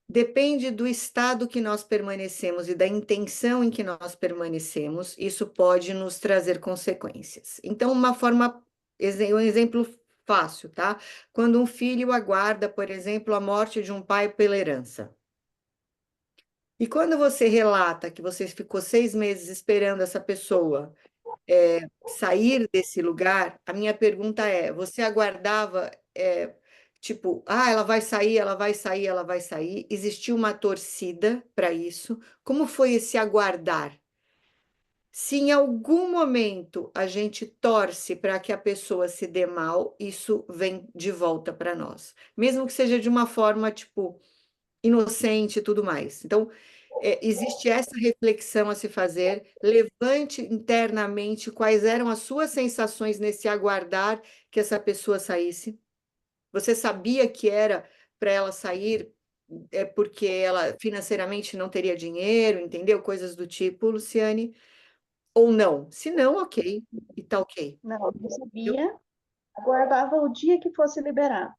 depende do estado que nós permanecemos e da intenção em que nós permanecemos, isso pode nos trazer consequências. Então, um exemplo fácil, tá? Quando um filho aguarda, por exemplo, a morte de um pai pela herança. E quando você relata que você ficou 6 meses esperando essa pessoa sair desse lugar, a minha pergunta é: você aguardava, tipo, ela vai sair, ela vai sair, ela vai sair? Existiu uma torcida para isso? Como foi esse aguardar? Se em algum momento a gente torce para que a pessoa se dê mal, isso vem de volta para nós, mesmo que seja de uma forma, tipo, inocente e tudo mais. Então, existe essa reflexão a se fazer. Levante internamente quais eram as suas sensações nesse aguardar que essa pessoa saísse. Você sabia que era para ela sair porque ela financeiramente não teria dinheiro, entendeu? Coisas do tipo, Luciane. Ou não? Se não, ok. E tá ok. não, eu sabia, aguardava o dia que fosse liberado.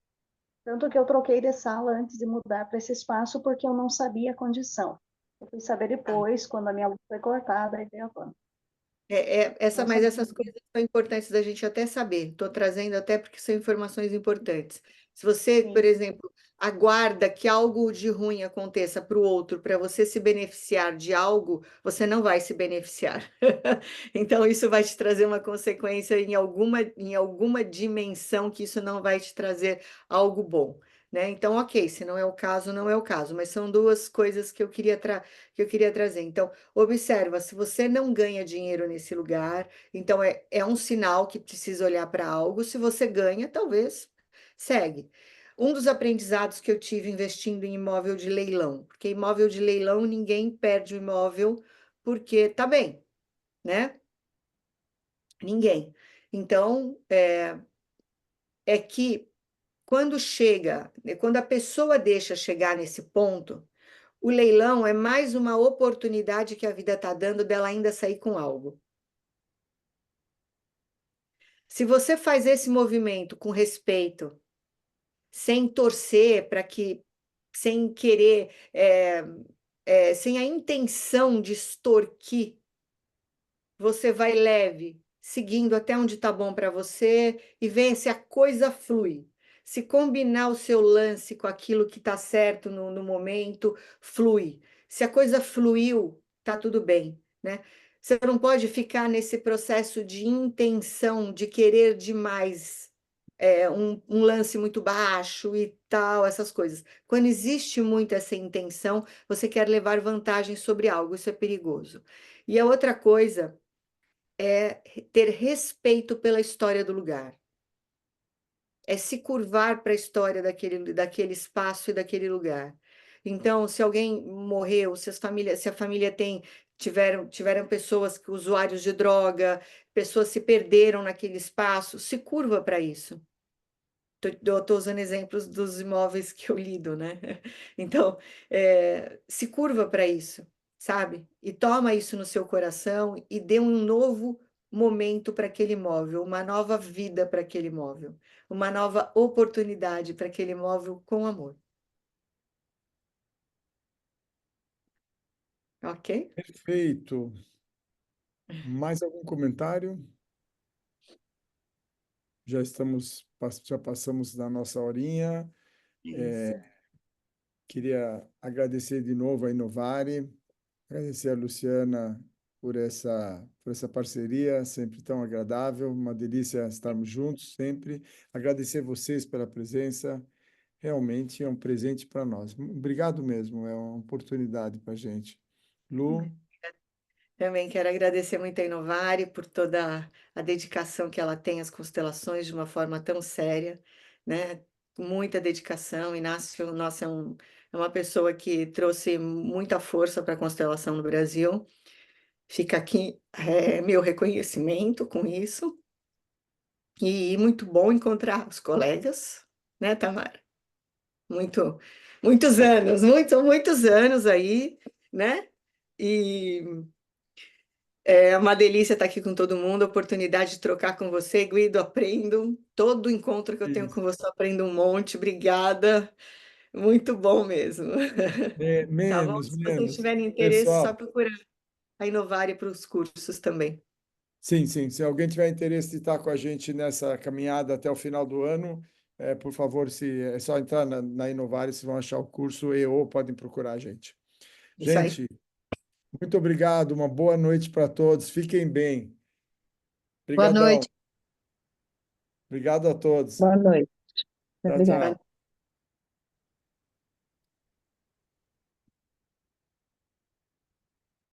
Tanto que eu troquei de sala antes de mudar para esse espaço porque eu não sabia a condição. Eu fui saber depois, quando a minha luz foi cortada, e veio a van. Não Mas sabia. essas coisas são importantes da gente até saber. Estou trazendo até porque são informações importantes. Se você, Sim. por exemplo, aguarda que algo de ruim aconteça para o outro, para você se beneficiar de algo, você não vai se beneficiar. Então, isso vai te trazer uma consequência em alguma dimensão que isso não vai te trazer algo bom. Né? Então, ok, se não é o caso, não é o caso. Mas são duas coisas que eu queria trazer. Então, observa, se você não ganha dinheiro nesse lugar, então é um sinal que precisa olhar para algo. Se você ganha, talvez segue. Um dos aprendizados que eu tive investindo em imóvel de leilão, porque imóvel de leilão ninguém perde o imóvel porque tá bem, né? Ninguém. Então, é que quando a pessoa deixa chegar nesse ponto, o leilão é mais uma oportunidade que a vida está dando dela ainda sair com algo. Se você faz esse movimento com respeito, sem torcer para que, sem querer, sem a intenção de extorquir, você vai leve, seguindo até onde está bom para você e vê se a coisa flui. Se combinar o seu lance com aquilo que está certo no momento, flui. Se a coisa fluiu, tá tudo bem, né? Você não pode ficar nesse processo de intenção, de querer demais, um lance muito baixo e tal, essas coisas. Quando existe muito essa intenção, você quer levar vantagem sobre algo, isso é perigoso. E a outra coisa é ter respeito pela história do lugar. É se curvar para a história daquele espaço e daquele lugar. Então, se alguém morreu, se a família tiveram pessoas, usuários de droga, pessoas se perderam naquele espaço, se curva para isso. Estou usando exemplos dos imóveis que eu lido, né? Então, se curva para isso, sabe? E toma isso no seu coração e dê um novo momento para aquele imóvel, uma nova vida para aquele imóvel, uma nova oportunidade para aquele imóvel com amor. Ok? Perfeito. Mais algum comentário? Já passamos da nossa horinha. Isso. Queria agradecer de novo a Inovare, agradecer a Luciana por essa parceria, sempre tão agradável, uma delícia estarmos juntos sempre. Agradecer vocês pela presença, realmente é um presente para nós. Obrigado mesmo, é uma oportunidade para a gente. Lu, Também quero agradecer muito a Inovare por toda a dedicação que ela tem às constelações de uma forma tão séria, né? Com muita dedicação. Inácio, nossa, é uma pessoa que trouxe muita força para a constelação no Brasil. Fica aqui meu reconhecimento com isso. E muito bom encontrar os colegas, né, Tamara? Muitos anos aí, né? E é uma delícia estar aqui com todo mundo, a oportunidade de trocar com você, Guido, aprendo. Todo encontro que eu tenho isso. com você, eu aprendo um monte. Obrigada. Muito bom mesmo. Tá bom? Se vocês Menos. tiverem interesse, só Pessoal, procurar a Inovare para os cursos também. sim, sim. Se alguém tiver interesse de estar com a gente nessa caminhada até o final do ano, por favor, é só entrar na Inovare, vocês vão achar o curso ou podem procurar a gente. Isso aí. Gente, muito obrigado, uma boa noite para todos. Fiquem bem. Boa Obrigadão. noite. Obrigado a todos. Boa noite. Tchau, Obrigada. tchau.